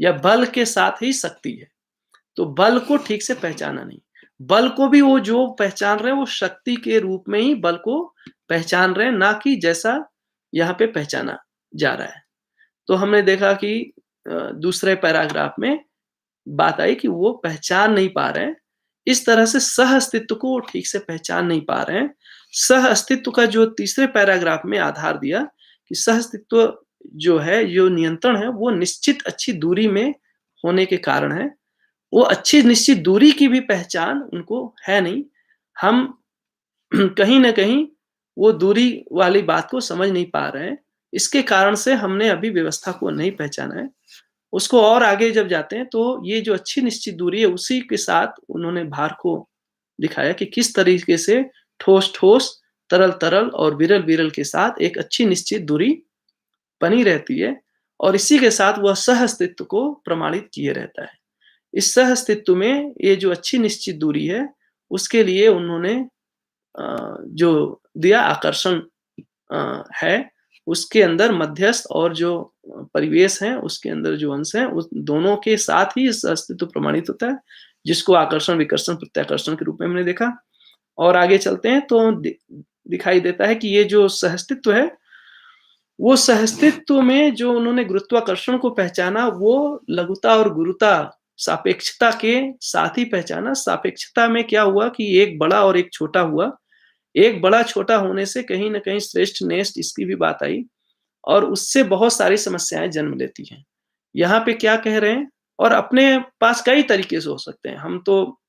A: या बल के साथ ही शक्ति है। तो बल को ठीक से पहचाना नहीं। बल को भी वो जो पहचान रहे हैं वो शक्ति के रूप में ही बल को पहचान रहे हैं, ना कि जैसा यहाँ पे पहचाना जा रहा है। तो हमने देखा कि दूसरे पैराग्राफ में बात आई कि वो पहचान नहीं पा रहे हैं। इस तरह से सह-अस्तित्व को वो ठीक से पहचान नहीं पा रहे हैं। सह-अस्तित्व का जो तीसरे पैराग्राफ में आधार दिया कि सह-अस्तित्व जो है, जो नियंत्रण है, वो निश्चित अच्छी दूरी में होने के कारण है। वो अच्छी निश्चित दूरी की भी पहचान उनको है नहीं। हम कहीं न कहीं वो दूरी वाली बात को समझ नहीं पा रहे हैं। इसके कारण से हमने अभी व्यवस्था को नहीं पहचाना है। उसको और आगे जब जाते हैं तो ये जो अच्छी निश्चित दूरी है उसी के साथ उन्होंने भार को दिखाया कि किस तरीके से ठोस-ठोस, तरल-तरल और विरल-विरल के साथ एक अच्छी निश्चित दूरी बनी रहती है, और इसी के साथ वह सह-अस्तित्व को प्रमाणित किए रहता है। इस सह-अस्तित्व में ये जो अच्छी निश्चित दूरी है, उसके लिए उन्होंने जो दिया आकर्षण है, उसके अंदर मध्यस्थ और जो परिवेश है, उसके अंदर जो अंश है, उस दोनों के साथ ही इस अस्तित्व प्रमाणित होता है, जिसको आकर्षण, विकर्षण, प्रत्याकर्षण के रूप में हमने देखा। और आगे चलते हैं तो दिखाई देता है कि ये जो सहअस्तित्व है, वो सहअस्तित्व में जो उन्होंने गुरुत्वाकर्षण को पहचाना, वो लघुता और गुरुता, सापेक्षता के साथ ही पहचाना। सापेक्षता में क्या हुआ कि एक बड़ा और एक छोटा हुआ। एक बड़ा-छोटा होने से कहीं न कहीं श्रेष्ठ-नेष्ठ इसकी भी बात आई, और उससे बहुत सारी समस्याएँ जन्म लेती हैं। यहाँ पे क्या कह रहे हैं, और अपने पास कई तरीके से हो सकते हैं। हम तो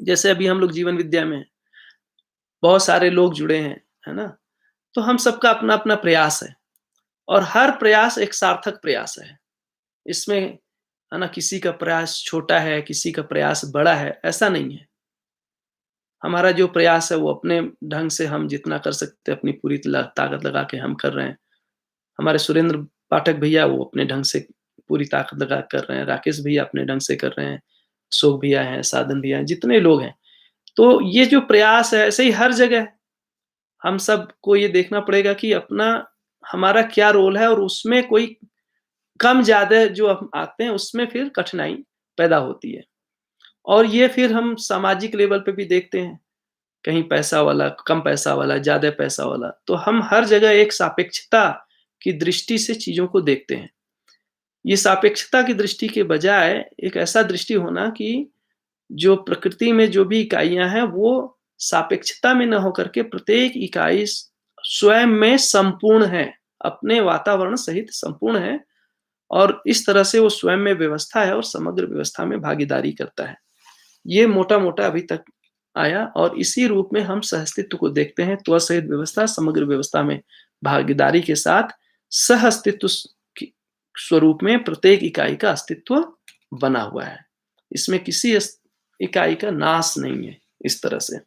A: जैसे अभी हम लोग जीवन विद्या में हैं, बहुत सारे लोग जुड़े हैं, है ना? तो हम सबका अपना-अपना प्रयास है, और हर प्रयास एक सार्थक प्रयास है। इसमें, है ना, किसी का प्रयास छोटा है, किसी का प्रयास बड़ा है, ऐसा नहीं है। हमारा जो प्रयास है वो अपने ढंग से हम जितना कर सकते हैं अपनी पूरी ताकत लगा के हम कर रहे हैं। हमारे सुरेंद्र पाठक भैया वो अपने ढंग से पूरी ताकत लगा कर रहे हैं, राकेश भैया अपने ढंग से कर रहे हैं, अशोक भैया हैं, साधन भैया हैं, जितने लोग हैं। तो ये जो प्रयास है ऐसे ही हर जगह है। हम सबको ये देखना पड़ेगा कि अपना हमारा क्या रोल है, और उसमें कोई कम-ज़्यादा जो हम आते हैं उसमें फिर कठिनाई पैदा होती है। और ये फिर हम सामाजिक लेवल पे भी देखते हैं। कहीं पैसा वाला, कम पैसा वाला, ज़्यादा पैसा वाला। तो हम हर जगह एक सापेक्षता की दृष्टि से चीज़ों को देखते हैं। ये सापेक्षता की दृष्टि के बजाय एक ऐसा दृष्टि होना कि जो प्रकृति में जो भी इकाइयाँ हैं, वो सापेक्षता में न होकर के प्रत्येक इकाई स्वयं में संपूर्ण है, अपने वातावरण सहित संपूर्ण है, और इस तरह से वो स्वयं में व्यवस्था है और समग्र व्यवस्था में भागीदारी करता है। ये मोटा-मोटा अभी तक आया, और इसी रूप में हम सहअस्तित्व को देखते हैं। त्वसहित व्यवस्था समग्र व्यवस्था में भागीदारी के साथ सह-अस्तित्व की स्वरूप में प्रत्येक इकाई का अस्तित्व बना हुआ है। इसमें किसी इकाई का नाश नहीं है, इस तरह से।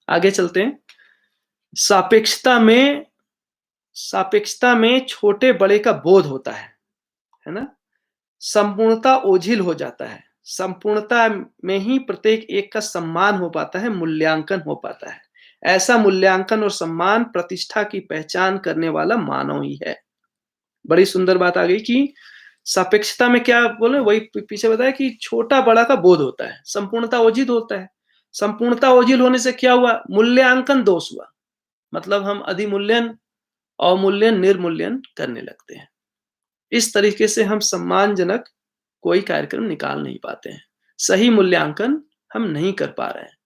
A: आगे चलते हैं। सापेक्षता में सापेक्षता में छोटे-बड़े का बोध होता है ना? संपूर्णता ओझिल हो जाता है। संपूर्णता में ही प्रत्येक एक का सम्मान हो पाता है, मूल्यांकन हो पाता है। ऐसा मूल्यांकन और सम्मान प्रतिष्ठा की पहचान करने वाला मानव ही है। बड़ी सुंदर बात आ गई कि सापेक्षता में क्या बोले, वही पीछे बताया कि छोटा-बड़ा का बोध होता है, संपूर्णता ओझिल होता है। संपूर्णता ओझिल होने से क्या हुआ? मूल्यांकन दोष हुआ। मतलब हम अधिमूल्यन, अवमूल्यन, निर्मूल्यन करने लगते हैं। इस तरीके से हम सम्मानजनक कोई कार्यक्रम निकाल नहीं पाते हैं। सही मूल्यांकन हम नहीं कर पा रहे हैं।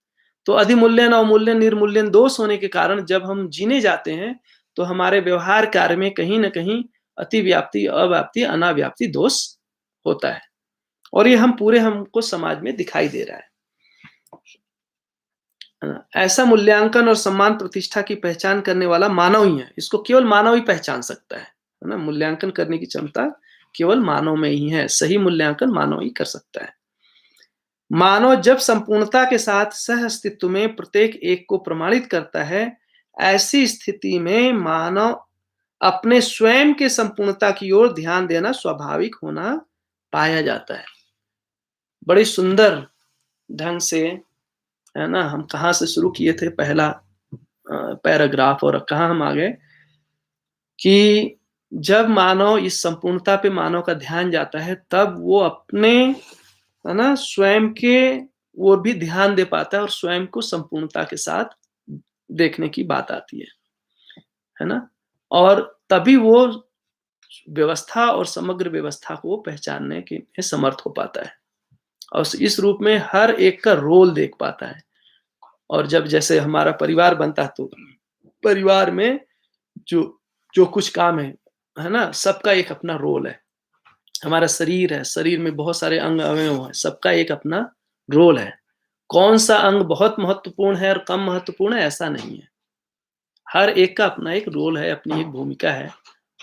A: तो अधिमूल्यन, अवमूल्यन, निर्मूल्यन दोष होने के कारण जब हम जीने जाते हैं, तो हमारे व्यवहार कार्य में कहीं न कहीं अतिव्याप्ति, अव्याप्ति, अनाव्याप्ति दोष होता है और ये हमको समाज में दिखाई दे रहा है। ऐसा मूल्यांकन और सम्मान प्रतिष्ठा की पहचान करने वाला मानव ही है। इसको केवल मानव ही पहचान सकता है ना? मूल्यांकन करने की क्षमता केवल मानव में ही है। सही मूल्यांकन मानव ही कर सकता है। मानव जब संपूर्णता के साथ सह अस्तित्व में प्रत्येक एक को प्रमाणित करता है, ऐसी स्थिति में मानव अपने स्वयं के संपूर्णता की ओर ध्यान देना स्वाभाविक होना पाया जाता है। बड़ी सुंदर ढंग से, है ना? हम कहाँ से शुरू किए थे पहला पैराग्राफ और कहाँ हम आ गए कि जब मानव इस संपूर्णता पे मानव का ध्यान जाता है, तब वो अपने, है ना, स्वयं के ओर भी ध्यान दे पाता है और स्वयं को संपूर्णता के साथ देखने की बात आती है ना? और तभी वो व्यवस्था और समग्र व्यवस्था को पहचानने के में समर्थ हो पाता है और इस रूप में हर एक का रोल देख पाता है। और जब जैसे हमारा परिवार बनता है, तो परिवार में जो जो कुछ काम है ना? सबका एक अपना रोल है। हमारा शरीर है, शरीर में बहुत सारे अंग-अवयव हैं, सबका एक अपना रोल है। कौन-सा अंग बहुत महत्वपूर्ण है और कम महत्वपूर्ण है, ऐसा नहीं है। हर एक का अपना एक रोल है, अपनी एक भूमिका है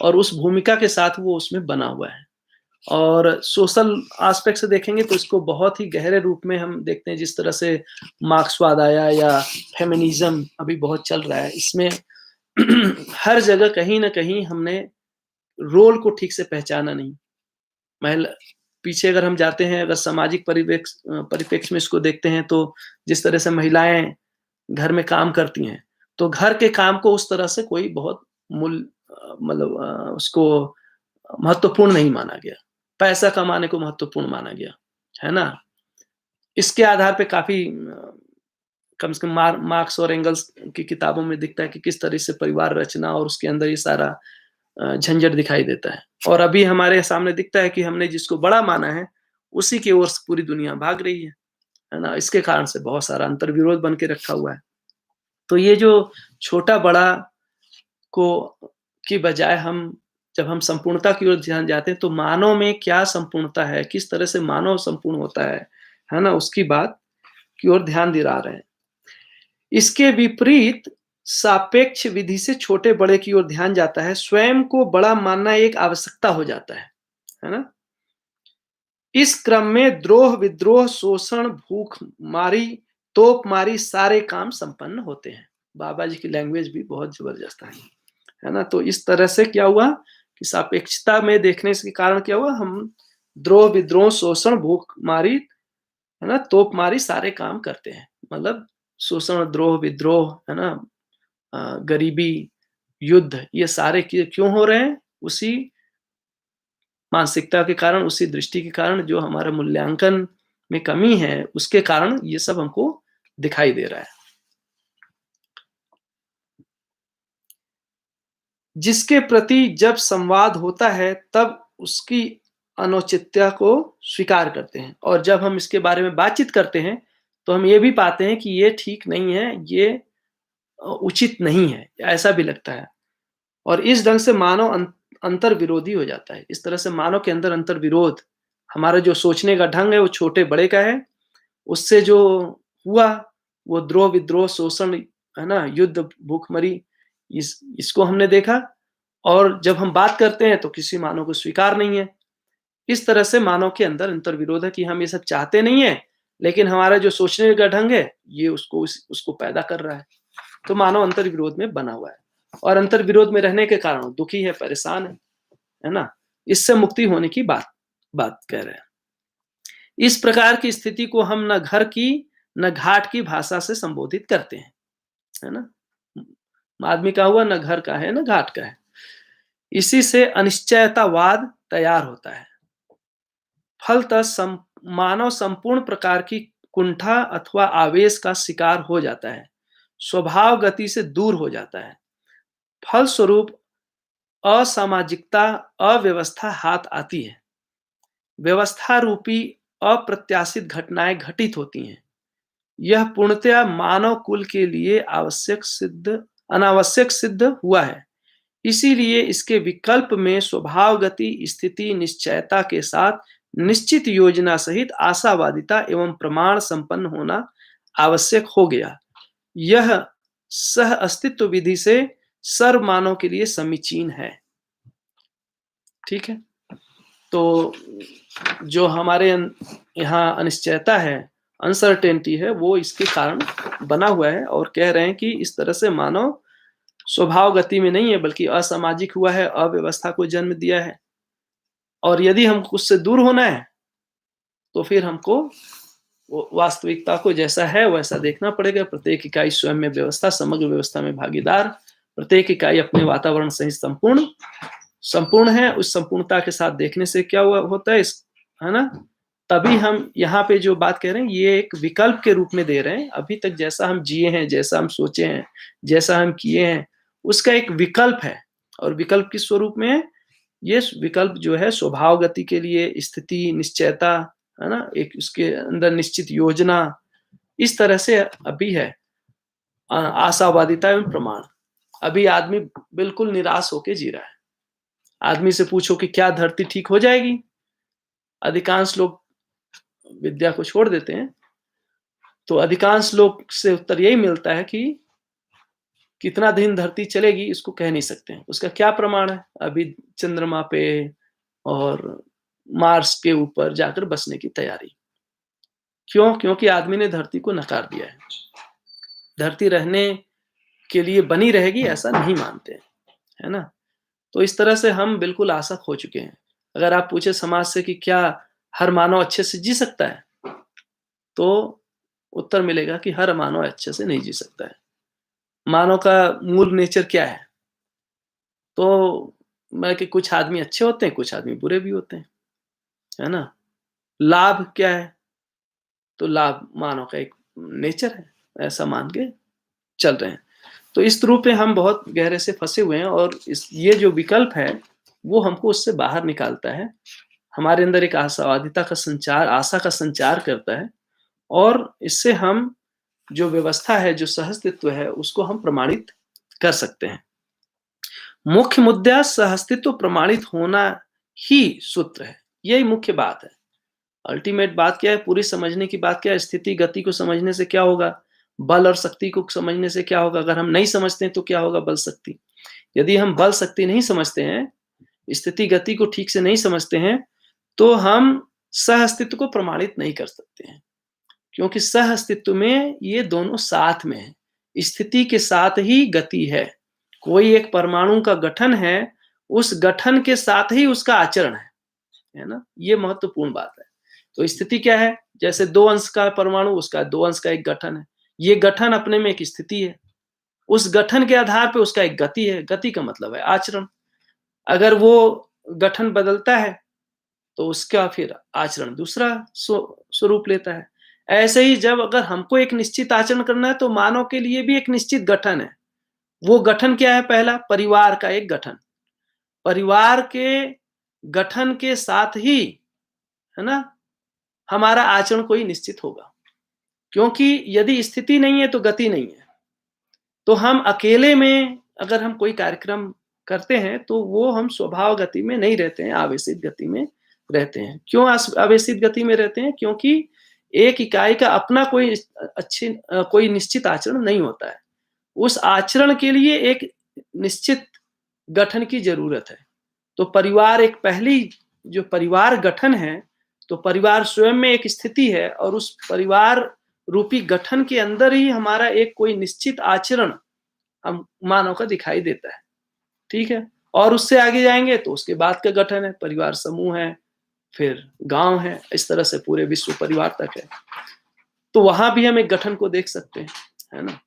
A: और उस भूमिका के साथ वो उसमें बना हुआ है। और सोशल एस्पेक्ट से देखेंगे तो इसको बहुत ही गहरे रूप में हम देखते हैं, जिस तरह से मार्क्सवाद आया या फेमिनिज्म अभी बहुत चल रहा है। इसमें हर जगह कहीं न कहीं हमने रोल को ठीक से पहचाना नहीं। महिला पीछे अगर हम जाते हैं, अगर सामाजिक परिप्रेक्ष्य में इसको देखते हैं, तो जिस तरह से महिलाएँ घर में काम करती हैं, तो घर के काम को उस तरह से कोई बहुत मतलब उसको महत्वपूर्ण नहीं माना गया। पैसा कमाने को महत्वपूर्ण माना गया, है ना? इसके आधार पे काफ़ी कम से कम मार्क्स और एंगल्स की किताबों में दिखता है कि किस तरह से परिवार रचना और उसके अंदर ये सारा झंझट दिखाई देता है। और अभी हमारे सामने दिखता है कि हमने जिसको बड़ा माना है, उसी की ओर से पूरी दुनिया भाग रही है ना? इसके कारण से बहुत सारा अंतर्विरोध बन के रखा हुआ है। तो ये जो छोटा-बड़ा को की बजाय हम जब हम संपूर्णता की ओर ध्यान जाते हैं, तो मानव में क्या संपूर्णता है, किस तरह से मानव संपूर्ण होता है ना? उसकी बात की ओर ध्यान दिला रहे हैं। इसके विपरीत सापेक्ष विधि से छोटे-बड़े की ओर ध्यान जाता है, स्वयं को बड़ा मानना एक आवश्यकता हो जाता है ना? इस क्रम में द्रोह-विद्रोह, शोषण, भूखमारी, तोपमारी सारे काम संपन्न होते हैं। बाबा जी की लैंग्वेज भी बहुत ज़बरदस्त है ना? तो इस तरह से क्या हुआ कि सापेक्षता में देखने से कारण क्या हुआ, हम द्रोह-विद्रोह, शोषण, भूखमारी, है ना, तोपमारी सारे काम करते हैं। मतलब शोषण, द्रोह, विद्रोह, है ना, गरीबी, युद्ध, ये सारे क्यों हो रहे हैं? उसी मानसिकता के कारण, उसी दृष्टि के कारण, जो हमारा मूल्यांकन में कमी है, उसके कारण ये सब हमको दिखाई दे रहा है। जिसके प्रति जब संवाद होता है, तब उसकी अनौचित्य को स्वीकार करते हैं और जब हम इसके बारे में बातचीत करते हैं, तो हम ये भी पाते हैं कि ये ठीक नहीं है, ये उचित नहीं है, ऐसा भी लगता है। और इस ढंग से मानव अंतर्विरोधी हो जाता है। इस तरह से मानव के अंदर अंतर्विरोध, हमारा जो सोचने का ढंग है वो छोटे-बड़े का है। उससे जो हुआ वो द्रोह-विद्रोह, शोषण, है ना, युद्ध, भूखमरी, इसको हमने देखा और जब हम बात करते हैं तो किसी मानव को स्वीकार नहीं है। इस तरह से मानव के अंदर अंतर्विरोध है कि हम ये सब चाहते नहीं हैं, लेकिन हमारा जो सोचने का ढंग है, ये उसको पैदा कर रहा है। तो मानव अंतर्विरोध में बना हुआ है और अंतर्विरोध में रहने के कारण दुखी है, परेशान है ना? इससे मुक्ति होने की बात बात कह रहे हैं। इस प्रकार की स्थिति को हम न घर की न घाट की भाषा से संबोधित करते हैं, है ना? आदमी का हुआ न घर का है न घाट का है। इसी से अनिश्चयतावाद तैयार होता है। फलतः मानव संपूर्ण प्रकार की कुंठा अथवा आवेश का शिकार हो जाता है, स्वभाव गति से दूर हो जाता है। फलस्वरूप असामाजिकता, अव्यवस्था हाथ आती है। व्यवस्था रूपी अप्रत्याशित घटनाएं घटित होती हैं। यह पूर्णतया मानव कुल के लिए अनावश्यक सिद्ध हुआ है। इसीलिए इसके विकल्प में स्वभावगति स्थिति निश्चयता के साथ निश्चित योजना सहित आशावादिता एवं प्रमाण संपन्न होना आवश्यक हो गया। यह सह अस्तित्व विधि से सर्व मानव के लिए समीचीन है। ठीक है, तो जो हमारे यहाँ अनिश्चयता है, अनसर्टेनिटी है, वो इसके कारण बना हुआ है और कह रहे हैं कि इस तरह से मानव स्वभाव गति में नहीं है बल्कि असामाजिक हुआ है, अव्यवस्था को जन्म दिया है। और यदि हमको उससे दूर होना है तो फिर हमको वास्तविकता को जैसा है वैसा देखना पड़ेगा। प्रत्येक इकाई स्वयं में व्यवस्था, समग्र व्यवस्था में भागीदार, प्रत्येक इकाई अपने वातावरण से ही संपूर्ण है। उस संपूर्णता के साथ देखने से क्या होता है, है ना, तभी हम यहाँ पे जो बात कह रहे हैं ये एक विकल्प के रूप में दे रहे हैं। अभी तक जैसा हम जिए हैं, जैसा हम सोचे हैं, जैसा हम किए हैं, उसका एक विकल्प है। और विकल्प किस स्वरूप में है? ये विकल्प जो है स्वभाव गति के लिए स्थिति निश्चयता, है ना, एक उसके अंदर निश्चित योजना, इस तरह से अभी है। आशावादिता एवं प्रमाण। अभी आदमी बिल्कुल निराश होके जी रहा है। आदमी से पूछो कि क्या धरती ठीक हो जाएगी, अधिकांश लोग विद्या को छोड़ देते हैं। तो अधिकांश लोग से उत्तर यही मिलता है कि कितना दिन धरती चलेगी इसको कह नहीं सकते हैं। उसका क्या प्रमाण है? अभी चंद्रमा पे और मार्स के ऊपर जाकर बसने की तैयारी। क्यों? क्योंकि आदमी ने धरती को नकार दिया है। धरती रहने के लिए बनी रहेगी ऐसा नहीं मानते हैं, है ना। तो इस तरह से हम बिल्कुल आसक्त हो चुके हैं। अगर आप पूछे समाज से कि क्या हर मानव अच्छे से जी सकता है, तो उत्तर मिलेगा कि हर मानव अच्छे से नहीं जी सकता है। मानव का मूल नेचर क्या है? तो मैं कि कुछ आदमी अच्छे होते हैं, कुछ आदमी बुरे भी होते हैं, है ना। लाभ क्या है? तो लाभ मानव का एक नेचर है, ऐसा मान के चल रहे हैं। तो इस रूप में हम बहुत गहरे से फंसे हुए हैं और ये जो विकल्प है वो हमको उससे बाहर निकालता है। हमारे अंदर एक आशावादिता का संचार, आशा का संचार करता है और इससे हम जो व्यवस्था है, जो सहअस्तित्व है, उसको हम प्रमाणित कर सकते हैं। मुख्य मुद्दा सहअस्तित्व प्रमाणित होना ही सूत्र है। यही मुख्य बात है। अल्टीमेट बात क्या है? पूरी समझने की बात क्या है? स्थिति गति को समझने से क्या होगा? बल और शक्ति को समझने से क्या होगा? अगर हम नहीं समझते हैं तो क्या होगा? बल शक्ति। यदि हम बल शक्ति नहीं समझते हैं, स्थिति गति को ठीक से नहीं समझते हैं, तो हम सह अस्तित्व को प्रमाणित नहीं कर सकते हैं। क्योंकि सह अस्तित्व में ये दोनों साथ में है। स्थिति के साथ ही गति है। कोई एक परमाणु का गठन है, उस गठन के साथ ही उसका आचरण है ना? ये महत्वपूर्ण बात है। तो स्थिति क्या है? जैसे 2 अंश का परमाणु, उसका 2 अंश का एक गठन है। ये गठन अपने में एक स्थिति है। उस गठन के आधार पे उसका एक गति है। गति का मतलब है आचरण। अगर वो गठन बदलता है तो उसका फिर आचरण दूसरा स्वरूप लेता है। ऐसे ही जब अगर हमको एक निश्चित आचरण करना है तो मानव के लिए भी एक निश्चित गठन है। वो गठन क्या है? पहला, परिवार का एक गठन। परिवार के गठन के साथ ही, है ना, हमारा आचरण कोई निश्चित होगा। क्योंकि यदि स्थिति नहीं है तो गति नहीं है। तो हम अकेले में अगर हम कोई कार्यक्रम करते हैं तो वो हम स्वभाव गति में नहीं रहते हैं, आवेशित गति में रहते हैं। क्यों आवेशित गति में रहते हैं? क्योंकि एक इकाई का अपना कोई निश्चित आचरण नहीं होता है। उस आचरण के लिए एक निश्चित गठन की जरूरत है। तो परिवार एक पहली जो परिवार गठन है, तो परिवार स्वयं में एक स्थिति है और उस परिवार रूपी गठन के अंदर ही हमारा एक कोई निश्चित आचरण हम मानव का दिखाई देता है। ठीक है। और उससे आगे जाएंगे तो उसके बाद का गठन है, परिवार समूह है, फिर गांव है, इस तरह से पूरे विश्व परिवार तक है। तो वहां भी हम एक गठन को देख सकते हैं, है ना।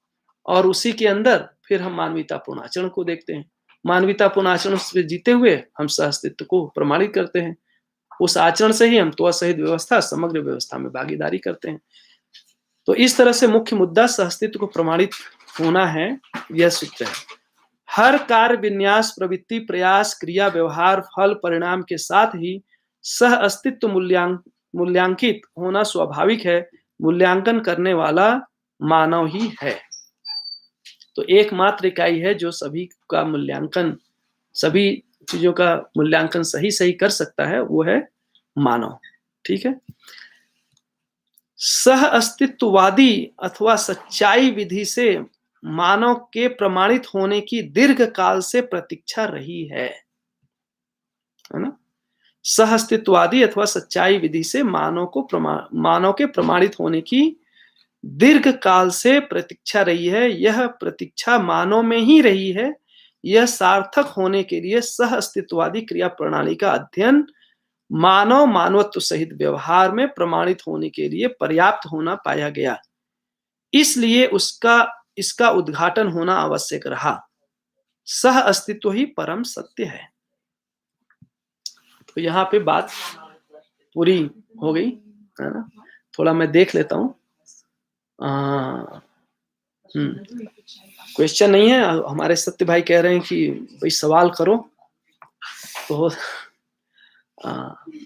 A: और उसी के अंदर फिर हम मानवीयतापूर्ण आचरण को देखते हैं। मानवीयतापूर्ण आचरण से जीते हुए हम सहअस्तित्व को प्रमाणित करते हैं। उस आचरण से ही हम त्वचा सहित व्यवस्था, समग्र व्यवस्था में भागीदारी करते हैं। तो इस तरह से मुख्य मुद्दा सहअस्तित्व को प्रमाणित होना है, यह सूत्र है। हर कार्य विन्यास, प्रवृत्ति, प्रयास, क्रिया, व्यवहार, फल, परिणाम के साथ ही सह अस्तित्व मूल्यांकित होना स्वाभाविक है, मूल्यांकन करने वाला मानव ही है। तो एकमात्र इकाई है जो सभी का मूल्यांकन, सभी चीज़ों का मूल्यांकन सही-सही कर सकता है, वो है मानव। ठीक है? सह अस्तित्ववादी अथवा सच्चाई विधि से मानव के प्रमाणित होने की दीर्घ काल से प्रतीक्षा रही है ना? सह अस्तित्ववादी अथवा सच्चाई विधि से मानव के प्रमाणित होने की दीर्घ काल से प्रतीक्षा रही है। यह प्रतीक्षा मानव में ही रही है। यह सार्थक होने के लिए सह अस्तित्ववादी क्रिया प्रणाली का अध्ययन मानव मानवत्व सहित व्यवहार में प्रमाणित होने के लिए पर्याप्त होना पाया गया। इसलिए उसका इसका उद्घाटन होना आवश्यक रहा। सह अस्तित्व ही परम सत्य है। तो यहाँ पे बात पूरी हो गई, है ना? थोड़ा मैं देख लेता हूँ। क्वेश्चन नहीं है। हमारे सत्य भाई कह रहे हैं कि भाई सवाल करो, तो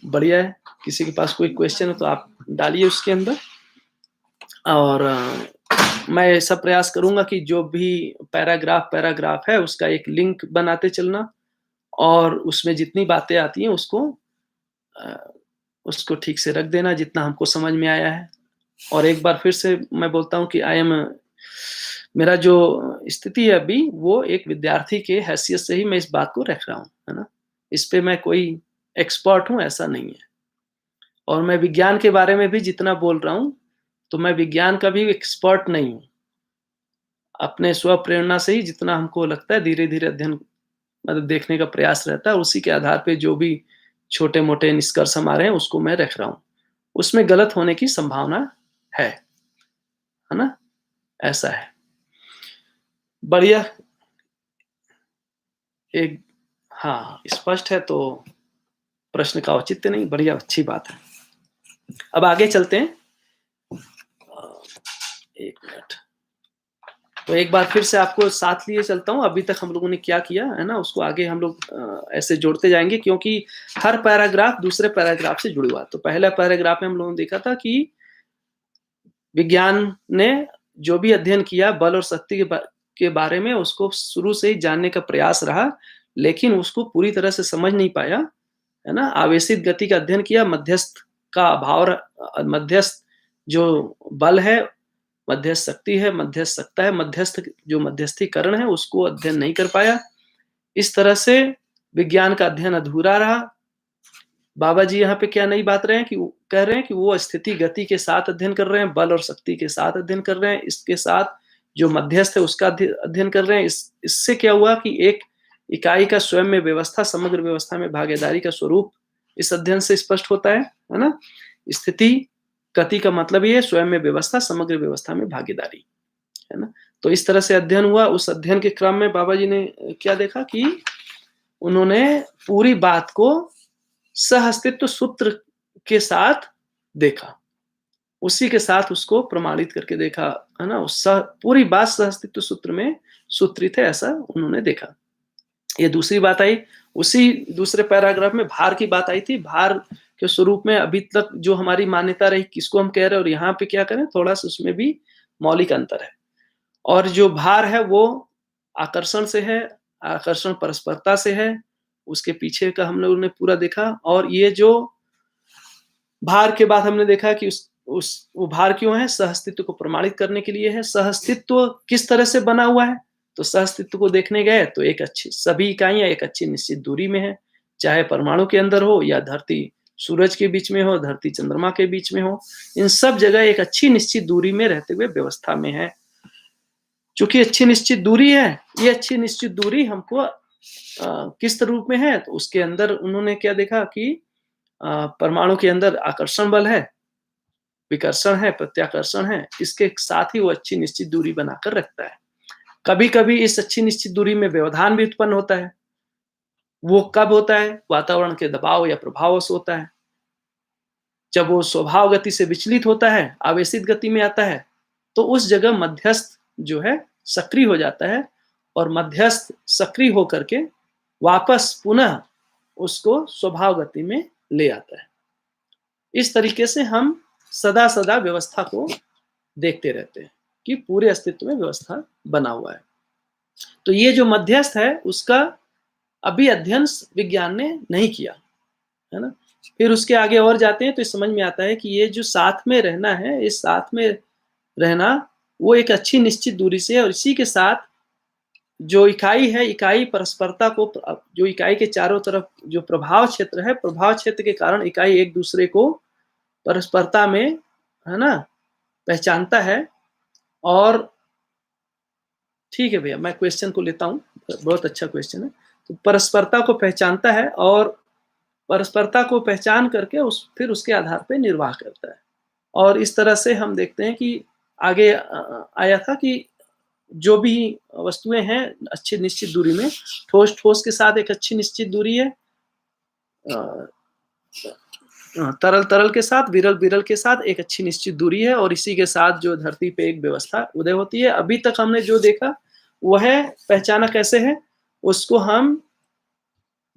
A: बढ़िया है। किसी के पास कोई क्वेश्चन है तो आप डालिए उसके अंदर। और मैं ऐसा प्रयास करूंगा कि जो भी पैराग्राफ है उसका एक लिंक बनाते चलना, और उसमें जितनी बातें आती हैं उसको ठीक से रख देना जितना हमको समझ में आया है। और एक बार फिर से मैं बोलता हूँ कि मेरा जो स्थिति है अभी, वो एक विद्यार्थी के हैसियत से ही मैं इस बात को रख रहा हूँ, है ना? इस पे मैं कोई एक्सपर्ट हूँ ऐसा नहीं है। और मैं विज्ञान के बारे में भी जितना बोल रहा हूँ, तो मैं विज्ञान का भी एक्सपर्ट नहीं हूँ। अपने स्व प्रेरणा से ही जितना हमको लगता है धीरे-धीरे अध्ययन मतलब देखने का प्रयास रहता है, उसी के आधार पे जो भी छोटे-मोटे निष्कर्ष हमारे हैं उसको मैं रख रहा हूँ। उसमें गलत होने की संभावना है ना? ऐसा है। बढ़िया। एक हाँ, स्पष्ट है तो प्रश्न का औचित्य नहीं, बढ़िया, अच्छी बात है। अब आगे चलते हैं। 1 मिनट। तो एक बार फिर से आपको साथ लिए चलता हूँ, अभी तक हम लोगों ने क्या किया, है ना? उसको आगे हम लोग ऐसे जोड़ते जाएँगे, क्योंकि हर पैराग्राफ दूसरे पैराग्राफ से जुड़ा हुआ है। तो पहला पैराग्राफ में हम लोगों ने देखा था कि विज्ञान ने जो भी अध्ययन किया बल और शक्ति के बारे में, उसको शुरू से ही जानने का प्रयास रहा, लेकिन उसको पूरी तरह से समझ नहीं पाया, है ना? आवेशित गति का अध्ययन किया, मध्यस्थ का अभाव मध्यस्थ जो बल है, मध्यस्थ शक्ति है, मध्यस्थ सत्ता है, मध्यस्थ जो मध्यस्थीकरण है उसको अध्ययन नहीं कर पाया। इस तरह से विज्ञान का अध्ययन अधूरा रहा। बाबा जी यहाँ पे क्या नई बात रहे हैं कि कह रहे हैं कि वो स्थिति गति के साथ अध्ययन कर रहे हैं, बल और शक्ति के साथ अध्ययन कर रहे हैं, इसके साथ जो मध्यस्थ है उसका अध्ययन कर रहे हैं। इससे क्या हुआ कि एक इकाई का स्वयं में व्यवस्था, समग्र व्यवस्था में भागीदारी का स्वरूप इस अध्ययन से स्पष्ट होता है ना? स्थिति गति का मतलब ये है स्वयं में व्यवस्था, समग्र व्यवस्था में भागीदारी, है ना? तो इस तरह से अध्ययन हुआ। उस अध्ययन के क्रम में बाबा जी ने क्या देखा कि उन्होंने पूरी बात को सहअस्तित्व सूत्र के साथ देखा, उसी के साथ उसको प्रमाणित करके देखा, है ना? पूरी बात सहअस्तित्व सूत्र में सूत्रित है, ऐसा उन्होंने देखा। ये दूसरी बात आई। उसी दूसरे पैराग्राफ में भार की बात आई थी। भार के स्वरूप में अभी तक जो हमारी मान्यता रही, किसको हम कह रहे हैं और यहाँ पे क्या करें, थोड़ा सा उसमें भी मौलिक अंतर है। और जो भार है वो आकर्षण से है, आकर्षण परस्परता से है, उसके पीछे का हम लोगों ने पूरा देखा। और ये जो भार के बाद हमने देखा कि वो भार क्यों है, सहअस्तित्व को प्रमाणित करने के लिए है। सहअस्तित्व किस तरह से बना हुआ है, तो सहअस्तित्व को देखने गए तो एक अच्छी सभी इकाइयां एक अच्छी निश्चित दूरी में है, चाहे परमाणु के अंदर हो या धरती सूरज के बीच में हो, धरती चंद्रमा के बीच में हो, इन सब जगह एक अच्छी निश्चित दूरी में रहते हुए व्यवस्था में है। चूंकि अच्छी निश्चित दूरी है, ये अच्छी निश्चित दूरी हमको किस रूप में है, तो उसके अंदर उन्होंने क्या देखा कि परमाणु के अंदर आकर्षण बल है, विकर्षण है, प्रत्याकर्षण है, इसके साथ ही वो अच्छी निश्चित दूरी बनाकर रखता है। कभी-कभी इस अच्छी निश्चित दूरी में व्यवधान भी उत्पन्न होता है। वो कब होता है? वातावरण के दबाव या प्रभाव से होता है। जब वो स्वभाव गति से विचलित होता है, आवेशित गति में आता है, तो उस जगह मध्यस्थ जो है सक्रिय हो जाता है, और मध्यस्थ सक्रिय होकर के वापस पुनः उसको स्वभाव गति में ले आता है। इस तरीके से हम सदा सदा व्यवस्था को देखते रहते हैं कि पूरे अस्तित्व में व्यवस्था बना हुआ है। तो ये जो मध्यस्थ है उसका अभी अध्ययन विज्ञान ने नहीं किया, है ना। फिर उसके आगे और जाते हैं तो समझ में आता है कि ये जो साथ में रहना है, इस साथ में रहना वो एक अच्छी निश्चित दूरी से है, और इसी के साथ जो इकाई है, इकाई परस्परता को, जो इकाई के चारों तरफ जो प्रभाव क्षेत्र है, प्रभाव क्षेत्र के कारण इकाई एक दूसरे को परस्परता में, है ना, पहचानता है। और ठीक है भैया, मैं क्वेश्चन को लेता हूँ, बहुत अच्छा क्वेश्चन है। तो परस्परता को पहचानता है और परस्परता को पहचान करके फिर उसके आधार पे निर्वाह करता है। और इस तरह से हम देखते हैं कि आगे आया था कि जो भी वस्तुएं हैं अच्छी निश्चित दूरी में, ठोस ठोस के साथ एक अच्छी निश्चित दूरी है, तरल तरल के साथ, विरल विरल के साथ एक अच्छी निश्चित दूरी है, और इसी के साथ जो धरती पे एक व्यवस्था उदय होती है। अभी तक हमने जो देखा वह पहचाना कैसे है, उसको हम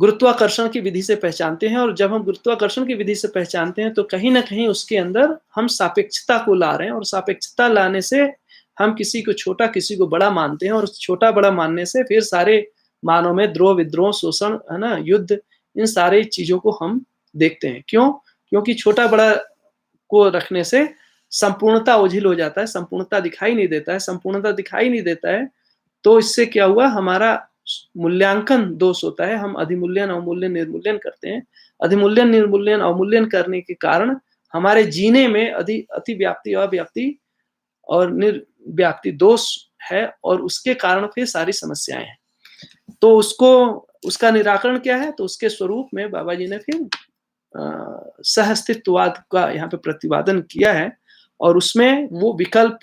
A: गुरुत्वाकर्षण की विधि से पहचानते हैं। और जब हम गुरुत्वाकर्षण की विधि से पहचानते हैं तो कहीं ना कहीं उसके अंदर हम सापेक्षता को ला रहे हैं, और सापेक्षता लाने से हम किसी को छोटा किसी को बड़ा मानते हैं, और छोटा बड़ा मानने से फिर सारे मानों में द्रोह विद्रोह, शोषण, है ना, युद्ध, इन सारी चीजों को हम देखते हैं। क्यों? क्योंकि छोटा बड़ा को रखने से संपूर्णता ओझिल हो जाता है, संपूर्णता दिखाई नहीं देता है। संपूर्णता दिखाई नहीं देता है तो इससे क्या हुआ, हमारा मूल्यांकन दोष होता है। हम अधिमूल्यन, अवमूल्यन, निर्मूल्यन करते हैं। अधिमूल्यन, निर्मूल्यन, अवमूल्यन करने के कारण हमारे जीने में अति व्याप्ति, अव्याप्ति और निर्व्याप्ति दोष है, और उसके कारण फिर सारी समस्याएं हैं। तो उसका निराकरण क्या है? तो उसके स्वरूप में बाबा जी ने फिर सहअस्तित्ववाद का यहाँ पे प्रतिपादन किया है, और उसमें वो विकल्प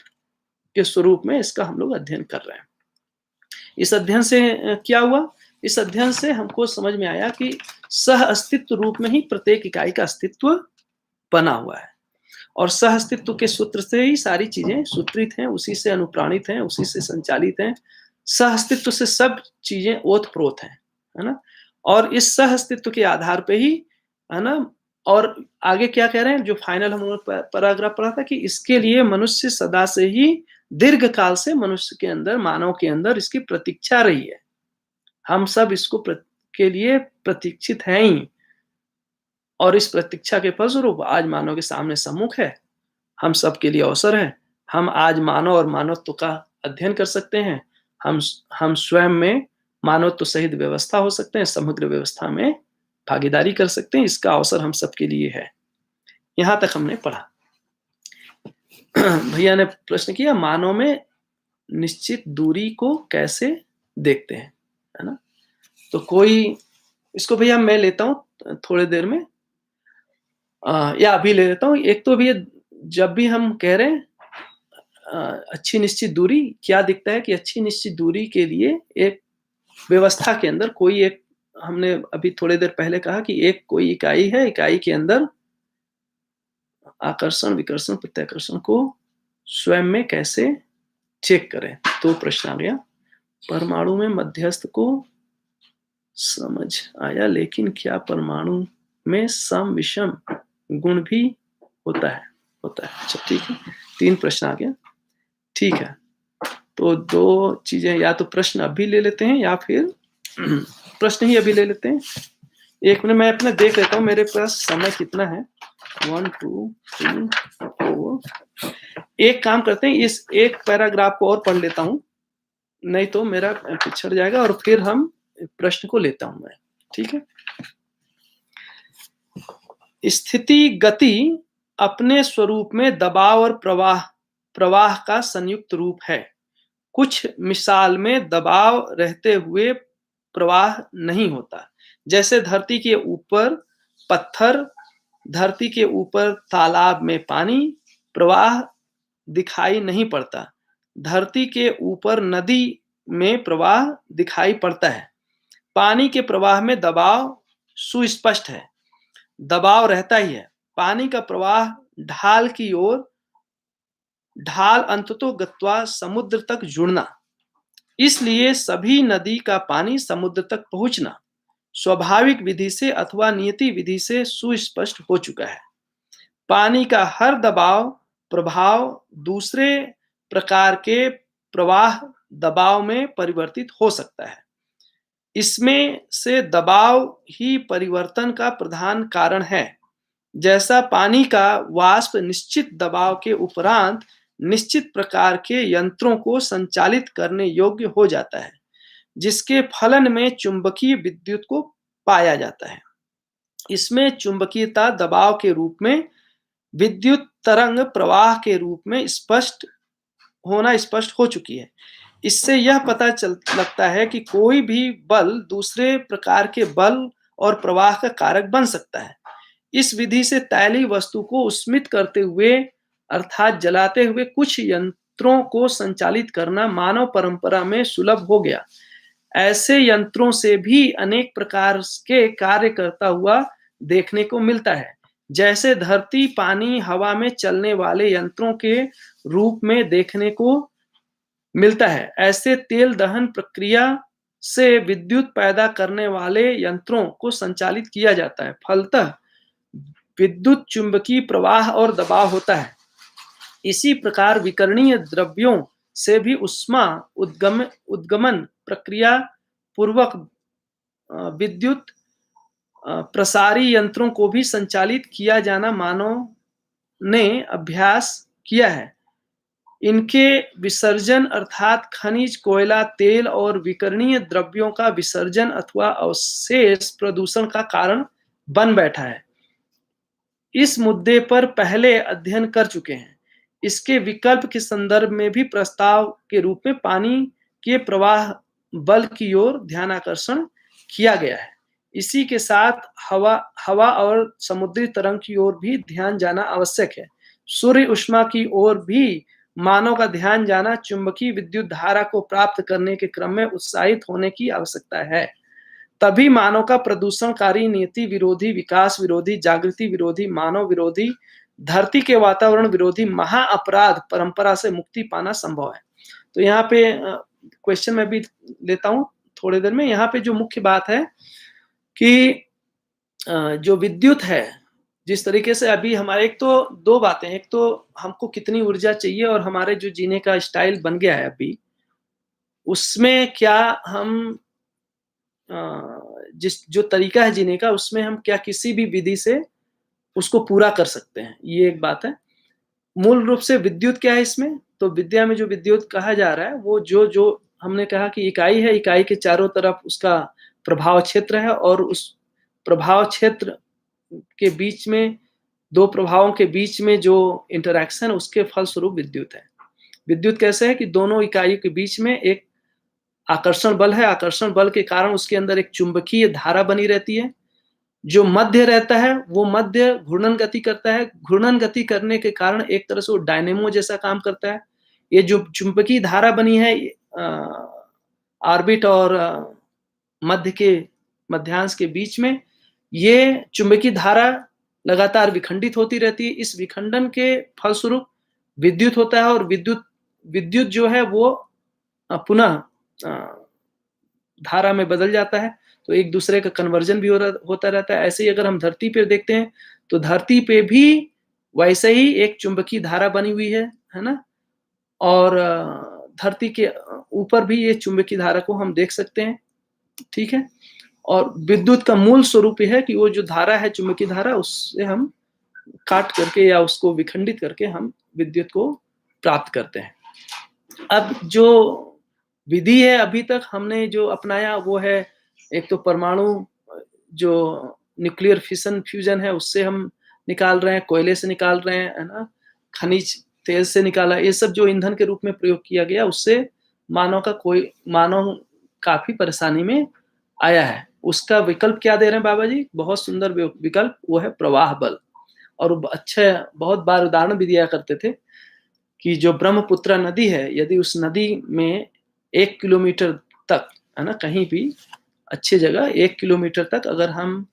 A: के स्वरूप में इसका हम लोग अध्ययन कर रहे हैं। इस अध्ययन से क्या हुआ? इस अध्ययन से हमको समझ में आया कि सह अस्तित्व रूप में ही प्रत्येक इकाई का अस्तित्व बना हुआ है, और सह अस्तित्व के सूत्र से ही सारी चीजें सूत्रित हैं, उसी से अनुप्राणित हैं, उसी से संचालित हैं। सह अस्तित्व से सब चीजें ओतप्रोत हैं, है ना। और इस सह अस्तित्व के आधार पे ही, है ना, और आगे क्या कह रहे हैं, जो फाइनल हम लोग पैराग्राफ पढ़ा था कि इसके लिए मनुष्य सदा से ही दीर्घ काल से मनुष्य के अंदर, मानव के अंदर इसकी प्रतीक्षा रही है। हम सब इसको के लिए प्रतीक्षित हैं ही, और इस प्रतीक्षा के फलस्वरूप आज मानव के सामने सम्मुख है। हम सब के लिए अवसर है। हम आज मानव और मानवत्व का अध्ययन कर सकते हैं। हम स्वयं में मानवत्व सहित व्यवस्था हो सकते हैं, समग्र व्यवस्था में भागीदारी कर सकते हैं। इसका अवसर हम सबके लिए है। यहां तक हमने पढ़ा। भैया ने प्रश्न किया, मानव में निश्चित दूरी को कैसे देखते हैं, है ना। तो कोई इसको भैया मैं लेता हूं थोड़ी देर में, या अभी ले लेता हूं। एक तो भैया जब भी हम कह रहे हैं अच्छी निश्चित दूरी, क्या दिखता है कि अच्छी निश्चित दूरी के लिए एक व्यवस्था के अंदर कोई एक, हमने अभी थोड़ी देर पहले कहा कि एक कोई इकाई है, इकाई के अंदर आकर्षण, विकर्षण, प्रत्याकर्षण को स्वयं में कैसे चेक करें। तो प्रश्न आ गया, परमाणु में मध्यस्थ को समझ आया, लेकिन क्या परमाणु में सम विषम गुण भी होता है? अच्छा ठीक है, 3 प्रश्न आ गया। ठीक है, तो 2 चीजें, या तो प्रश्न अभी ले लेते हैं या फिर प्रश्न ही अभी ले लेते हैं। 1 मिनट मैं अपना देख लेता हूँ मेरे पास समय कितना है। 1 2 3 4। एक काम करते हैं, इस एक पैराग्राफ को और पढ़ लेता हूँ, नहीं तो मेरा पिछड़ जाएगा, और फिर हम प्रश्न को लेता हूं मैं। ठीक है। स्थिति गति अपने स्वरूप में दबाव और प्रवाह का संयुक्त रूप है। कुछ मिसाल में दबाव रहते हुए प्रवाह नहीं होता, जैसे धरती के ऊपर पत्थर, धरती के ऊपर तालाब में पानी, प्रवाह दिखाई नहीं पड़ता। धरती के ऊपर नदी में प्रवाह दिखाई पड़ता है। पानी के प्रवाह में दबाव सुस्पष्ट है, दबाव रहता ही है। पानी का प्रवाह ढाल की ओर, ढाल अंततो गत्वा समुद्र तक जुड़ना, इसलिए सभी नदी का पानी समुद्र तक पहुंचना स्वाभाविक विधि से अथवा नियति विधि से सुस्पष्ट हो चुका है। पानी का हर दबाव प्रभाव दूसरे प्रकार के प्रवाह दबाव में परिवर्तित हो सकता है। इसमें से दबाव ही परिवर्तन का प्रधान कारण है। जैसा पानी का वाष्प निश्चित दबाव के उपरांत निश्चित प्रकार के यंत्रों को संचालित करने योग्य हो जाता है, जिसके फलन में चुंबकीय विद्युत को पाया जाता है। इसमें चुंबकीयता दबाव के रूप में विद्युत तरंग प्रवाह के रूप में स्पष्ट हो चुकी है। इससे यह पता चल लगता है कि कोई भी बल दूसरे प्रकार के बल और प्रवाह का कारक बन सकता है। इस विधि से तैलीय वस्तु को उष्मित करते हुए अर्थात जलाते हुए कुछ यंत्रों को संचालित करना मानव परंपरा में सुलभ हो गया। ऐसे यंत्रों से भी अनेक प्रकार के कार्य करता हुआ देखने को मिलता है, जैसे धरती, पानी, हवा में चलने वाले यंत्रों के रूप में देखने को मिलता है। ऐसे तेल दहन प्रक्रिया से विद्युत पैदा करने वाले यंत्रों को संचालित किया जाता है। फलतः विद्युत चुंबकीय प्रवाह और दबाव होता है। इसी प्रकार विकरणीय द्रव्यों से भी ऊष्मा उद्गमन प्रक्रिया पूर्वक विद्युत प्रसारी यंत्रों को भी संचालित किया जाना मानव ने अभ्यास किया है। इनके विसर्जन अर्थात खनिज, कोयला, तेल और विकरणीय द्रव्यों का विसर्जन अथवा अवशेष प्रदूषण का कारण बन बैठा है। इस मुद्दे पर पहले अध्ययन कर चुके हैं। इसके विकल्प के संदर्भ में भी प्रस्ताव के रूप में पानी के प्रवाह बल की ओर ध्यानाकर्षण किया गया है। इसी के साथ हवा और समुद्री तरंग की ओर भी ध्यान जाना आवश्यक है। सूर्य ऊष्मा की ओर भी मानव का ध्यान जाना चुंबकीय विद्युत धारा को प्राप्त करने के क्रम में उत्साहित होने की आवश्यकता है। तभी मानव का प्रदूषणकारी, नीति विरोधी, विकास विरोधी, जागृति विरोधी, मानव विरोधी, धरती के वातावरण विरोधी महा अपराध परंपरा से मुक्ति पाना संभव है। तो यहाँ पे क्वेश्चन मैं भी लेता हूँ थोड़ी देर में। यहाँ पे जो मुख्य बात है कि जो विद्युत है, जिस तरीके से अभी हमारे, एक तो दो बातें, एक तो हमको कितनी ऊर्जा चाहिए और हमारे जो जीने का स्टाइल बन गया है अभी, उसमें क्या हम जो तरीका है जीने का, उसमें हम क्या किसी भी विधि से उसको पूरा कर सकते हैं, ये एक बात है। मूल रूप से विद्युत क्या है इसमें, तो विद्या में जो विद्युत कहा जा रहा है वो जो हमने कहा कि इकाई है, इकाई के चारों तरफ उसका प्रभाव क्षेत्र है और उस प्रभाव क्षेत्र के बीच में, दो प्रभावों के बीच में जो इंटरैक्शन, उसके फलस्वरूप विद्युत है। विद्युत कैसे है कि दोनों इकाइयों के बीच में एक आकर्षण बल है। आकर्षण बल के कारण उसके अंदर एक चुंबकीय धारा बनी रहती है। जो मध्य रहता है वो मध्य घूर्णन गति करता है। घूर्णन गति करने के कारण एक तरह से वो डायनेमो जैसा काम करता है। ये जो चुंबकीय धारा बनी है ऑर्बिट और मध्य के मध्यांश के बीच में, ये चुंबकीय धारा लगातार विखंडित होती रहती है। इस विखंडन के फलस्वरूप विद्युत होता है और विद्युत जो है वो पुनः धारा में बदल जाता है। तो एक दूसरे का कन्वर्जन भी होता रहता है। ऐसे ही अगर हम धरती पे देखते हैं तो धरती पे भी वैसे ही एक चुंबकीय धारा बनी हुई है ना, और धरती के ऊपर भी ये चुंबकीय धारा को हम देख सकते हैं, ठीक है। और विद्युत का मूल स्वरूप यह है कि वो जो धारा है, चुंबकीय धारा, उससे हम काट करके या उसको विखंडित करके हम विद्युत को प्राप्त करते हैं। अब जो विधि है अभी तक हमने जो अपनाया वो है, एक तो परमाणु जो न्यूक्लियर फिशन फ्यूजन है उससे हम निकाल रहे हैं, कोयले से निकाल रहे हैं, है ना, खनिज तेल से निकाला। ये सब जो ईंधन के रूप में प्रयोग किया गया, उससे मानव काफी परेशानी में आया है। उसका विकल्प क्या दे रहे हैं बाबा जी, बहुत सुंदर विकल्प, वो है प्रवाह बल। और अच्छे बहुत बार उदाहरण भी दिया करते थे कि जो ब्रह्मपुत्र नदी है, यदि उस नदी में 1 किलोमीटर तक, है ना, कहीं भी अच्छी जगह 1 किलोमीटर तक अगर हम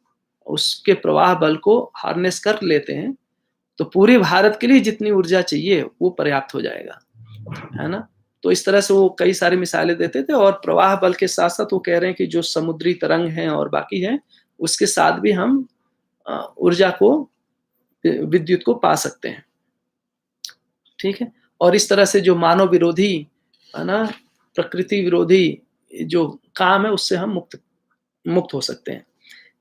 A: उसके प्रवाह बल को हार्नेस कर लेते हैं तो पूरे भारत के लिए जितनी ऊर्जा चाहिए वो पर्याप्त हो जाएगा, है ना। तो इस तरह से वो कई सारी मिसालें देते थे। और प्रवाह बल के साथ साथ वो कह रहे हैं कि जो समुद्री तरंग हैं और बाकी हैं, उसके साथ भी हम ऊर्जा को विद्युत को पा सकते हैं। ठीक है? और इस तरह से जो मानव विरोधी, है ना, प्रकृति विरोधी जो काम है उससे हम मुक्त मुक्त हो सकते हैं।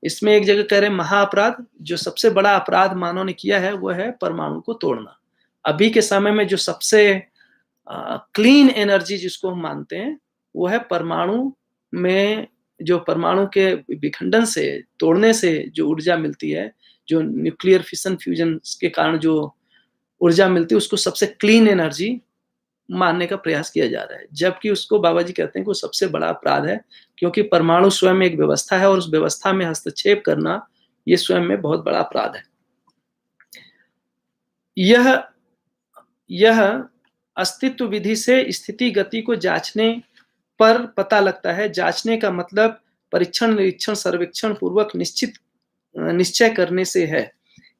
A: इसमें एक जगह कह रहे हैं महाअपराध, जो सबसे बड़ा अपराध मानव ने किया है वो है परमाणु को तोड़ना। अभी के समय में जो सबसे क्लीन एनर्जी जिसको हम मानते हैं, वो है परमाणु में, जो परमाणु के विखंडन से, तोड़ने से जो ऊर्जा मिलती है, जो न्यूक्लियर फिशन फ्यूजन के कारण जो ऊर्जा मिलती है, उसको सबसे क्लीन एनर्जी मानने का प्रयास किया जा रहा है। जबकि उसको बाबा जी कहते हैं कि वो सबसे बड़ा अपराध है, क्योंकि परमाणु स्वयं एक व्यवस्था है और उस व्यवस्था में हस्तक्षेप करना, ये स्वयं में बहुत बड़ा अपराध है। यह यह अस्तित्व विधि से स्थिति गति को जांचने पर पता लगता है। जांचने का मतलब परीक्षण, निरीक्षण, सर्वेक्षण पूर्वक निश्चय करने से है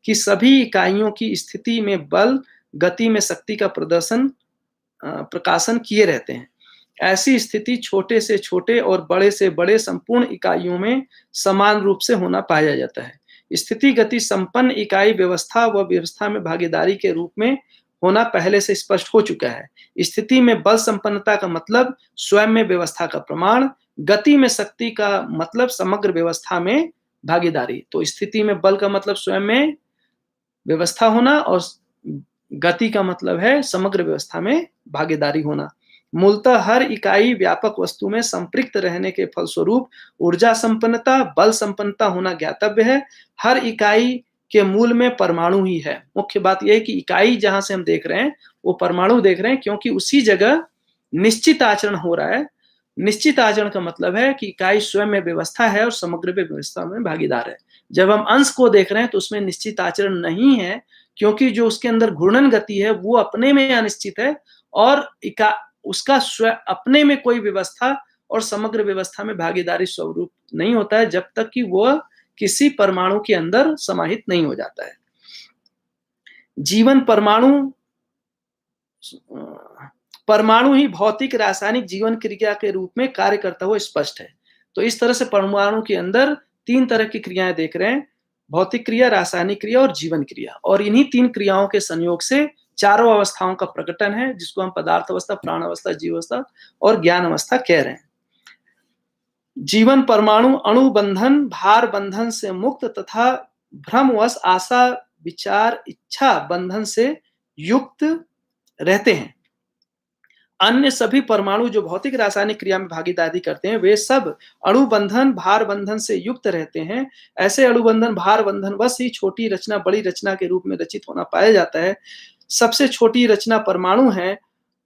A: कि सभी इकाइयों की स्थिति में बल, गति में शक्ति का प्रकाशन किए रहते हैं। ऐसी स्थिति छोटे से छोटे और बड़े से बड़े संपूर्ण इकाइयों में समान रूप से होना पाया जाता है। स्थिति गति संपन्न इकाई व्यवस्था व व्यवस्था में भागीदारी के रूप में होना पहले से स्पष्ट हो चुका है। स्थिति में बल संपन्नता का मतलब स्वयं में व्यवस्था का प्रमाण, गति में शक्ति का मतलब समग्र व्यवस्था में भागीदारी। तो स्थिति में बल का मतलब स्वयं में व्यवस्था होना और गति का मतलब है समग्र व्यवस्था में भागीदारी होना। मूलतः हर इकाई व्यापक वस्तु में संपृक्त रहने के फलस्वरूप ऊर्जा संपन्नता, बल संपन्नता होना ज्ञातव्य है। हर इकाई के मूल में परमाणु ही है। मुख्य बात यह है कि इकाई जहां से हम देख रहे हैं वो परमाणु देख रहे हैं, क्योंकि उसी जगह निश्चित आचरण हो रहा है। निश्चित आचरण का मतलब है कि इकाई स्वयं में व्यवस्था है और समग्र व्यवस्था में भागीदार है। जब हम अंश को देख रहे हैं तो उसमें निश्चित आचरण नहीं है, क्योंकि जो उसके अंदर घूर्णन गति है वो अपने में अनिश्चित है और उसका अपने में कोई व्यवस्था और समग्र व्यवस्था में भागीदारी स्वरूप नहीं होता है, जब तक कि वह किसी परमाणु के अंदर समाहित नहीं हो जाता है। जीवन परमाणु ही भौतिक रासायनिक जीवन क्रिया के रूप में कार्य करता हुआ स्पष्ट है। तो इस तरह से परमाणु के अंदर 3 तरह की क्रियाएं देख रहे हैं, भौतिक क्रिया, रासायनिक क्रिया और जीवन क्रिया। और इन्हीं 3 क्रियाओं के संयोग से चारों अवस्थाओं का प्रकटन है, जिसको हम पदार्थ अवस्था, प्राण अवस्था, जीव अवस्था और ज्ञान अवस्था कह रहे हैं। जीवन परमाणु अणु बंधन, भार बंधन से मुक्त तथा भ्रमवश आशा, विचार, इच्छा बंधन से युक्त रहते हैं। अन्य सभी परमाणु जो भौतिक रासायनिक क्रिया में भागीदारी करते हैं, वे सब अणु बंधन, भार बंधन से युक्त रहते हैं। ऐसे अणु बंधन, भार बंधन वश ही छोटी रचना बड़ी रचना के रूप में रचित होना पाया जाता है। सबसे छोटी रचना परमाणु है।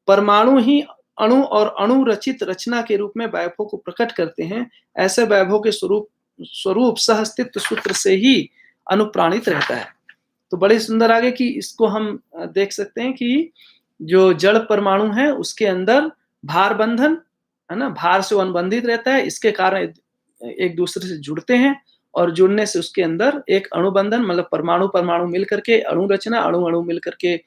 A: परमाणु ही अणु और अणु रचित रचना के रूप में वैभव को प्रकट करते हैं। ऐसे वैभव के स्वरूप सहअस्तित्व सूत्र से ही अनुप्राणित रहता है। तो बड़े सुंदर आगे कि इसको हम देख सकते हैं कि जो जड़ परमाणु है उसके अंदर भार बंधन है ना, भार से अनुबंधित रहता है, इसके कारण एक दूसरे से जुड़ते हैं और जुड़ने से उसके अंदर एक अणु बंधन, मतलब परमाणु परमाणु मिलकर के अणु रचना, अणु अणु मिलकर के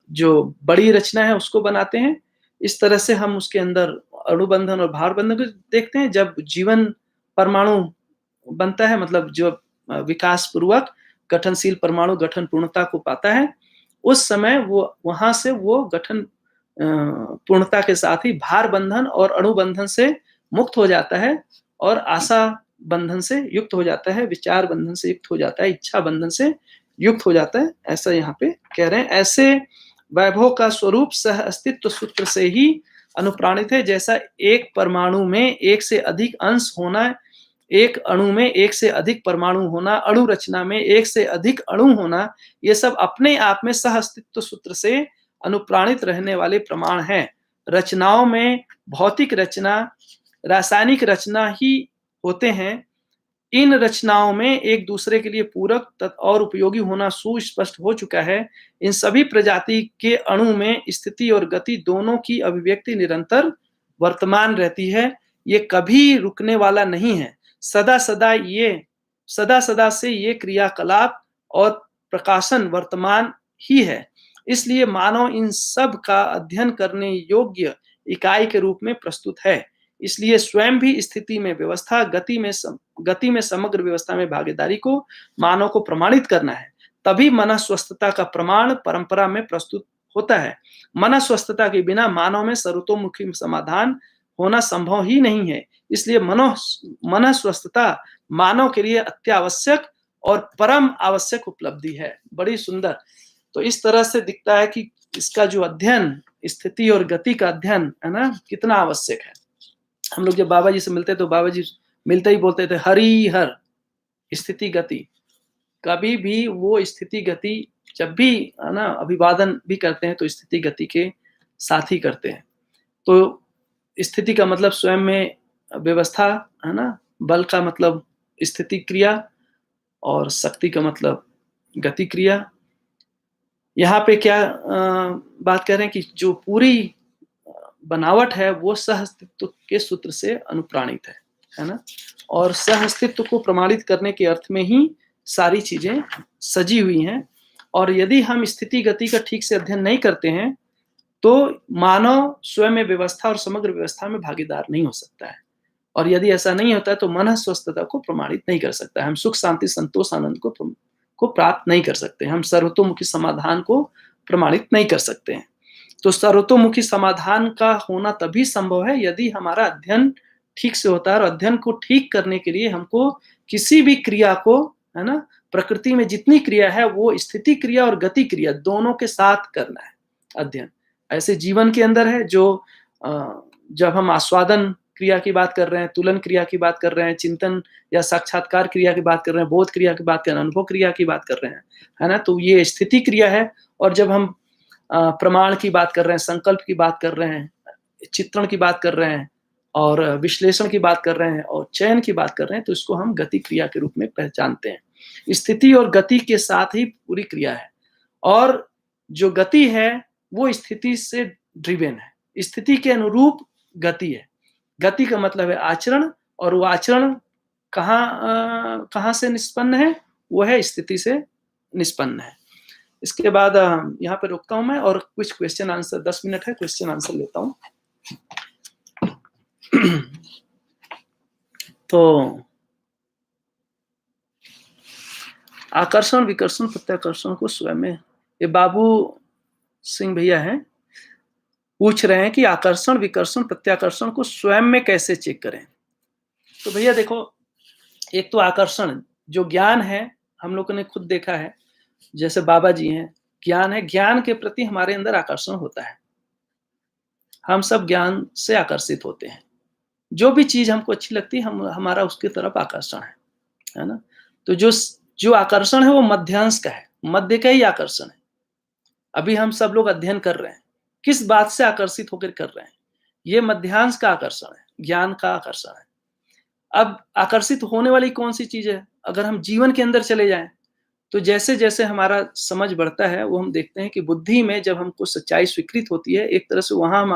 A: जो बड़ी रचना है उसको बनाते हैं। इस तरह से हम उसके अंदर अणु बंधन और भार बंधन को देखते हैं। जब जीवन परमाणु बनता है, मतलब जो विकास पूर्वक गठनशील परमाणु गठन पूर्णता को पाता है, उस समय वो वहां से वो गठन पूर्णता के साथ ही भार बंधन और अणु बंधन से मुक्त हो जाता है और आशा बंधन से युक्त हो जाता है, विचार बंधन से युक्त हो जाता है, इच्छा बंधन से युक्त हो जाता है। ऐसा यहाँ पे कह रहे हैं। ऐसे वैभव का स्वरूप सह अस्तित्व सूत्र से ही अनुप्राणित है। जैसा एक परमाणु में एक से अधिक अंश होना, एक अणु में एक से अधिक परमाणु होना, अणु रचना में एक से अधिक अणु होना, ये सब अपने आप में सह अस्तित्व सूत्र से अनुप्राणित रहने वाले प्रमाण हैं। रचनाओं में भौतिक रचना, रासायनिक रचना ही होते हैं। इन रचनाओं में एक दूसरे के लिए पूरक और उपयोगी होना सुस्पष्ट हो चुका है। इन सभी प्रजाति के अणु में स्थिति और गति दोनों की अभिव्यक्ति निरंतर वर्तमान रहती है। ये कभी रुकने वाला नहीं है। सदा सदा से ये क्रियाकलाप और प्रकाशन वर्तमान ही है। इसलिए मानव इन सब का अध्ययन करने योग्य इकाई के रूप में प्रस्तुत है। इसलिए स्वयं भी स्थिति में व्यवस्था, गति में समग्र व्यवस्था में भागीदारी को मानव को प्रमाणित करना है। तभी मनस्वस्थता का प्रमाण परंपरा में प्रस्तुत होता है। मनस्वस्थता के बिना मानव में सर्वतोमुखी समाधान होना संभव ही नहीं है। इसलिए मनस्वस्थता मानव के लिए अत्यावश्यक और परम आवश्यक उपलब्धि है। बड़ी सुंदर। तो इस तरह से दिखता है कि इसका जो अध्ययन, स्थिति और गति का अध्ययन है ना, कितना आवश्यक है। हम लोग जब बाबा जी से मिलते तो बाबा जी मिलते ही बोलते थे हरि हर, स्थिति गति। कभी भी वो स्थिति गति, जब भी है ना अभिवादन भी करते हैं तो स्थिति गति के साथ ही करते हैं। तो स्थिति का मतलब स्वयं में व्यवस्था है ना, बल का मतलब स्थिति क्रिया और शक्ति का मतलब गति क्रिया। यहाँ पे क्या बात कर रहे हैं कि जो पूरी बनावट है वो सह अस्तित्व के सूत्र से अनुप्राणित है ना, और सह अस्तित्व को प्रमाणित करने के अर्थ में ही सारी चीजें सजी हुई हैं। और यदि हम स्थिति गति का ठीक से अध्ययन नहीं करते हैं तो मानव स्वयं में व्यवस्था और समग्र व्यवस्था में भागीदार नहीं हो सकता है। और यदि ऐसा नहीं होता है तो मन स्वस्थता को प्रमाणित नहीं कर सकता है। हम सुख शांति संतोष आनंद को प्राप्त नहीं कर सकते। हम सर्वतोमुखी समाधान को प्रमाणित नहीं कर सकते हैं। तो सर्वतोमुखी समाधान का होना तभी संभव है यदि हमारा अध्ययन ठीक से होता है। और अध्ययन को ठीक करने के लिए हमको किसी भी क्रिया को, है ना, प्रकृति में जितनी क्रिया है वो स्थिति क्रिया और गति क्रिया दोनों के साथ करना है अध्ययन। ऐसे जीवन के अंदर है जो जब हम आस्वादन क्रिया की बात कर रहे हैं, तुलन क्रिया की बात कर रहे हैं, चिंतन या साक्षात्कार क्रिया की बात कर रहे हैं, बोध क्रिया की बात कर रहे हैं, अनुभव क्रिया की बात कर रहे हैं, है ना, तो ये स्थिति क्रिया है। और जब हम प्रमाण की बात कर रहे हैं, संकल्प की बात कर रहे हैं, चित्रण की बात कर रहे हैं और विश्लेषण की बात कर रहे हैं और चयन की बात कर रहे हैं, तो इसको हम गति क्रिया के रूप में पहचानते हैं। स्थिति और गति के साथ ही पूरी क्रिया है। और जो गति है वो स्थिति से ड्रिवेन है, स्थिति के अनुरूप गति है। गति का मतलब है आचरण, और वो आचरण कहाँ से निष्पन्न है? वो है स्थिति से निष्पन्न है। इसके बाद यहाँ पे रुकता हूं मैं और कुछ क्वेश्चन आंसर, 10 मिनट है, क्वेश्चन आंसर लेता हूं। तो आकर्षण विकर्षण प्रत्याकर्षण को स्वयं में, ये बाबू सिंह भैया हैं, पूछ रहे हैं कि आकर्षण विकर्षण प्रत्याकर्षण को स्वयं में कैसे चेक करें। तो भैया देखो, एक तो आकर्षण जो ज्ञान है, हम लोगों ने खुद देखा है, जैसे बाबा जी हैं, ज्ञान है, ज्ञान के प्रति हमारे अंदर आकर्षण होता है। हम सब ज्ञान से आकर्षित होते हैं। जो भी चीज हमको अच्छी लगती है हमारा उसकी तरफ आकर्षण है ना। तो जो आकर्षण है वो मध्यांश का है, मध्य का ही आकर्षण है। अभी हम सब लोग अध्ययन कर रहे हैं, किस बात से आकर्षित होकर कर रहे हैं? ये मध्यांश का आकर्षण है, ज्ञान का आकर्षण है। अब आकर्षित होने वाली कौन सी चीज है? अगर हम जीवन के अंदर चले जाएं तो जैसे जैसे हमारा समझ बढ़ता है वो हम देखते हैं कि बुद्धि में जब हमको सच्चाई स्वीकृत होती है, एक तरह से वहां हम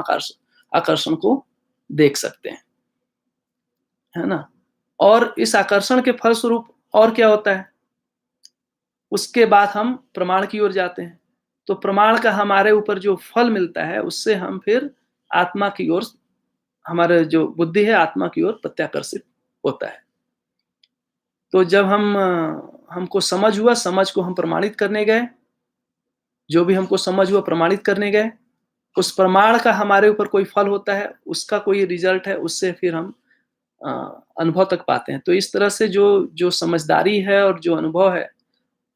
A: आकर्षण को देख सकते हैं, है ना। और इस आकर्षण के फलस्वरूप और क्या होता है? उसके बाद हम प्रमाण की ओर जाते हैं। तो प्रमाण का हमारे ऊपर जो फल मिलता है उससे हम फिर आत्मा की ओर, हमारे जो बुद्धि है आत्मा की ओर प्रत्याकर्षित होता है। तो जब हमको समझ हुआ, समझ को हम प्रमाणित करने गए, जो भी हमको समझ हुआ प्रमाणित करने गए, उस प्रमाण का हमारे ऊपर कोई फल होता है, उसका कोई रिजल्ट है, उससे फिर हम अनुभव तक पाते हैं। तो इस तरह से जो समझदारी है और जो अनुभव है,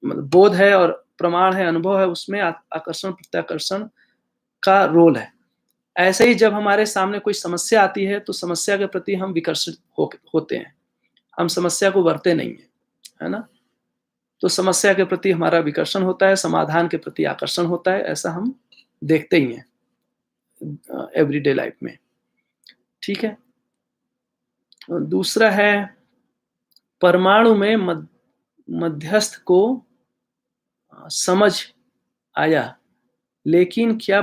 A: मतलब बोध है और प्रमाण है, अनुभव है, उसमें आकर्षण प्रत्याकर्षण का रोल है। ऐसे ही जब हमारे सामने कोई समस्या आती है तो समस्या के प्रति हम विकर्षित होते हैं, हम समस्या को वरते नहीं है ना। तो समस्या के प्रति हमारा विकर्षण होता है, समाधान के प्रति आकर्षण होता है। ऐसा हम देखते ही हैं एवरीडे लाइफ में, ठीक है। दूसरा है, परमाणु में मध्यस्थ को समझ आया, लेकिन क्या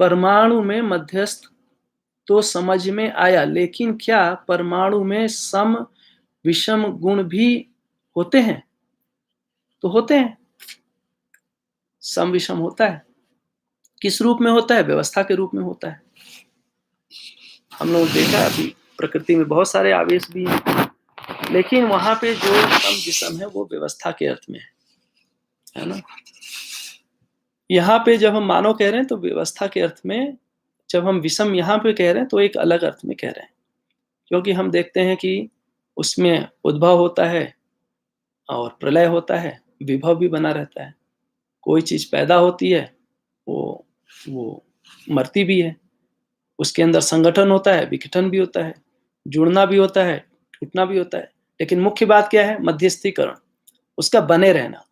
A: परमाणु में मध्यस्थ तो समझ में आया, लेकिन क्या परमाणु में सम विषम गुण भी होते हैं? तो होते हैं, सम विषम होता है। किस रूप में होता है? व्यवस्था के रूप में होता है। हम लोग देखा है अभी प्रकृति में बहुत सारे आवेश भी हैं, लेकिन वहाँ पे जो सम-विषम है वो व्यवस्था के अर्थ में है ना? यहाँ पे जब हम मानव कह रहे हैं तो व्यवस्था के अर्थ में, जब हम विषम यहाँ पे कह रहे हैं तो एक अलग अर्थ में कह रहे हैं। क्योंकि हम देखते हैं कि उसमें उद्भव होता है और प्रलय होता है, विभव भी बना रहता है। कोई चीज़ पैदा होती है, वो मरती भी है। उसके अंदर संगठन होता है, विघटन भी होता है, जुड़ना भी होता है, टूटना भी होता है। लेकिन मुख्य बात क्या है? मध्यस्थीकरण, उसका बने रहना।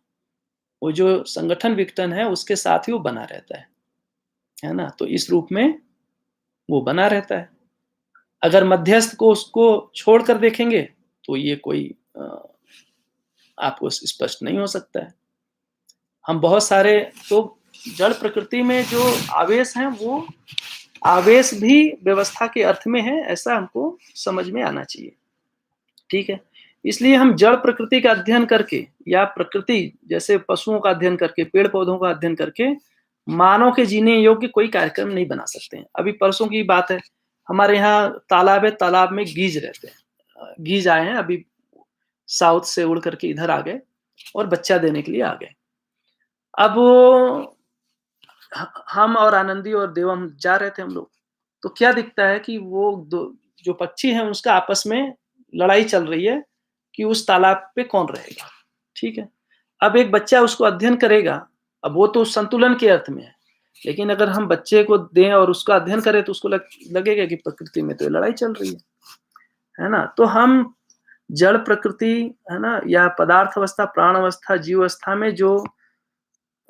A: वो जो संगठन विघटन है उसके साथ ही वो बना रहता है ना? तो इस रूप में वो बना रहता है। अगर मध्यस्थ को उसको छोड़कर देखेंगे तो ये कोई आपको स्पष्ट नहीं हो सकता है। हम बहुत सारे तो जड़ प्रकृति में जो आवेश हैं वो आवेश भी व्यवस्था के अर्थ में है, ऐसा हमको समझ में आना चाहिए। ठीक है? इसलिए हम जड़ प्रकृति का अध्ययन करके या प्रकृति जैसे पशुओं का अध्ययन करके, पेड़-पौधों का अध्ययन करके मानव के जीने योग्य कोई कार्यक्रम नहीं बना सकते हैं। अभी परसों की बात है, हमारे यहाँ तालाब है, तालाब में गीज रहते हैं। गीज आए हैं अभी साउथ से उड़ करके इधर आ गए और बच्चा देने के लिए आ गए। अब हम और आनंदी और देवम जा रहे थे हम लोग, तो क्या दिखता है कि वो दो जो पक्षी हैं उसका आपस में लड़ाई चल रही है कि उस तालाब पे कौन रहेगा, ठीक है? अब एक बच्चा उसको अध्ययन करेगा, अब वो तो संतुलन के अर्थ में है, लेकिन अगर हम बच्चे को दें और उसका अध्ययन करें तो उसको लगेगा कि प्रकृति में तो ये लड़ाई चल रही है ना? तो हम जड़ प्रकृति, है ना? या पदार्थ अवस्था, प्राण अवस्था, जीव अवस्था में जो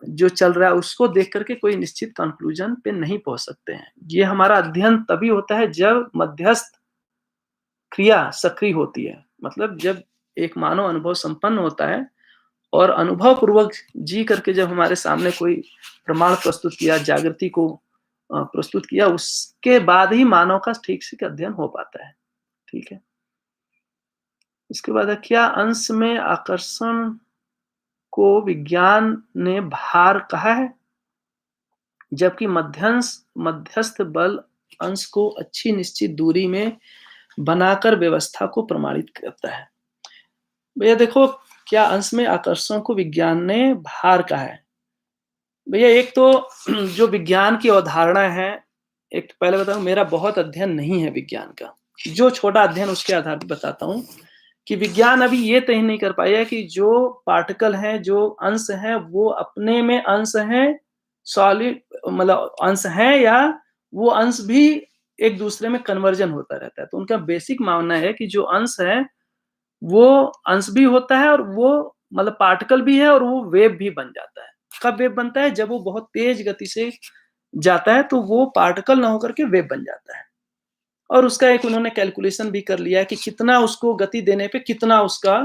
A: जो चल रहा है उसको देख करके कोई निश्चित कंक्लूजन पे नहीं पहुंच सकते हैं। ये हमारा अध्ययन तभी होता है जब मध्यस्थ क्रिया सक्रिय होती है। मतलब जब एक मानव अनुभव संपन्न होता है और अनुभव पूर्वक जी करके जब हमारे सामने कोई प्रमाण प्रस्तुत किया, जागृति को प्रस्तुत किया, उसके बाद ही मानव का ठीक से अध्ययन हो पाता है। ठीक है? इसके बाद है, क्या अंश में आकर्षण को विज्ञान ने भार कहा है? जबकि मध्यस्थ बल अंश को अच्छी निश्चित दूरी में बनाकर व्यवस्था को प्रमाणित करता है। भैया देखो, क्या अंश में आकर्षण को विज्ञान ने भार कहा है? भैया एक तो जो विज्ञान की अवधारणा है, एक तो पहले बताऊं मेरा बहुत अध्ययन नहीं है विज्ञान का। जो छोटा अध्ययन उसके आधार पर बताता हूं कि विज्ञान अभी ये तय नहीं कर पाया कि जो पार्टिकल हैं, जो अंश हैं, वो अपने में अंश हैं, सॉलिड मतलब अंश हैं, या वो अंश भी एक दूसरे में कन्वर्जन होता रहता है। तो उनका बेसिक मानना है कि जो अंश है वो अंश भी होता है और वो मतलब पार्टिकल भी है और वो वेव भी बन जाता है। कब वेव बनता है? जब वो बहुत तेज गति से जाता है तो वो पार्टिकल ना होकर के वेव बन जाता है। और उसका एक उन्होंने कैलकुलेशन भी कर लिया है कि कितना उसको गति देने पे कितना उसका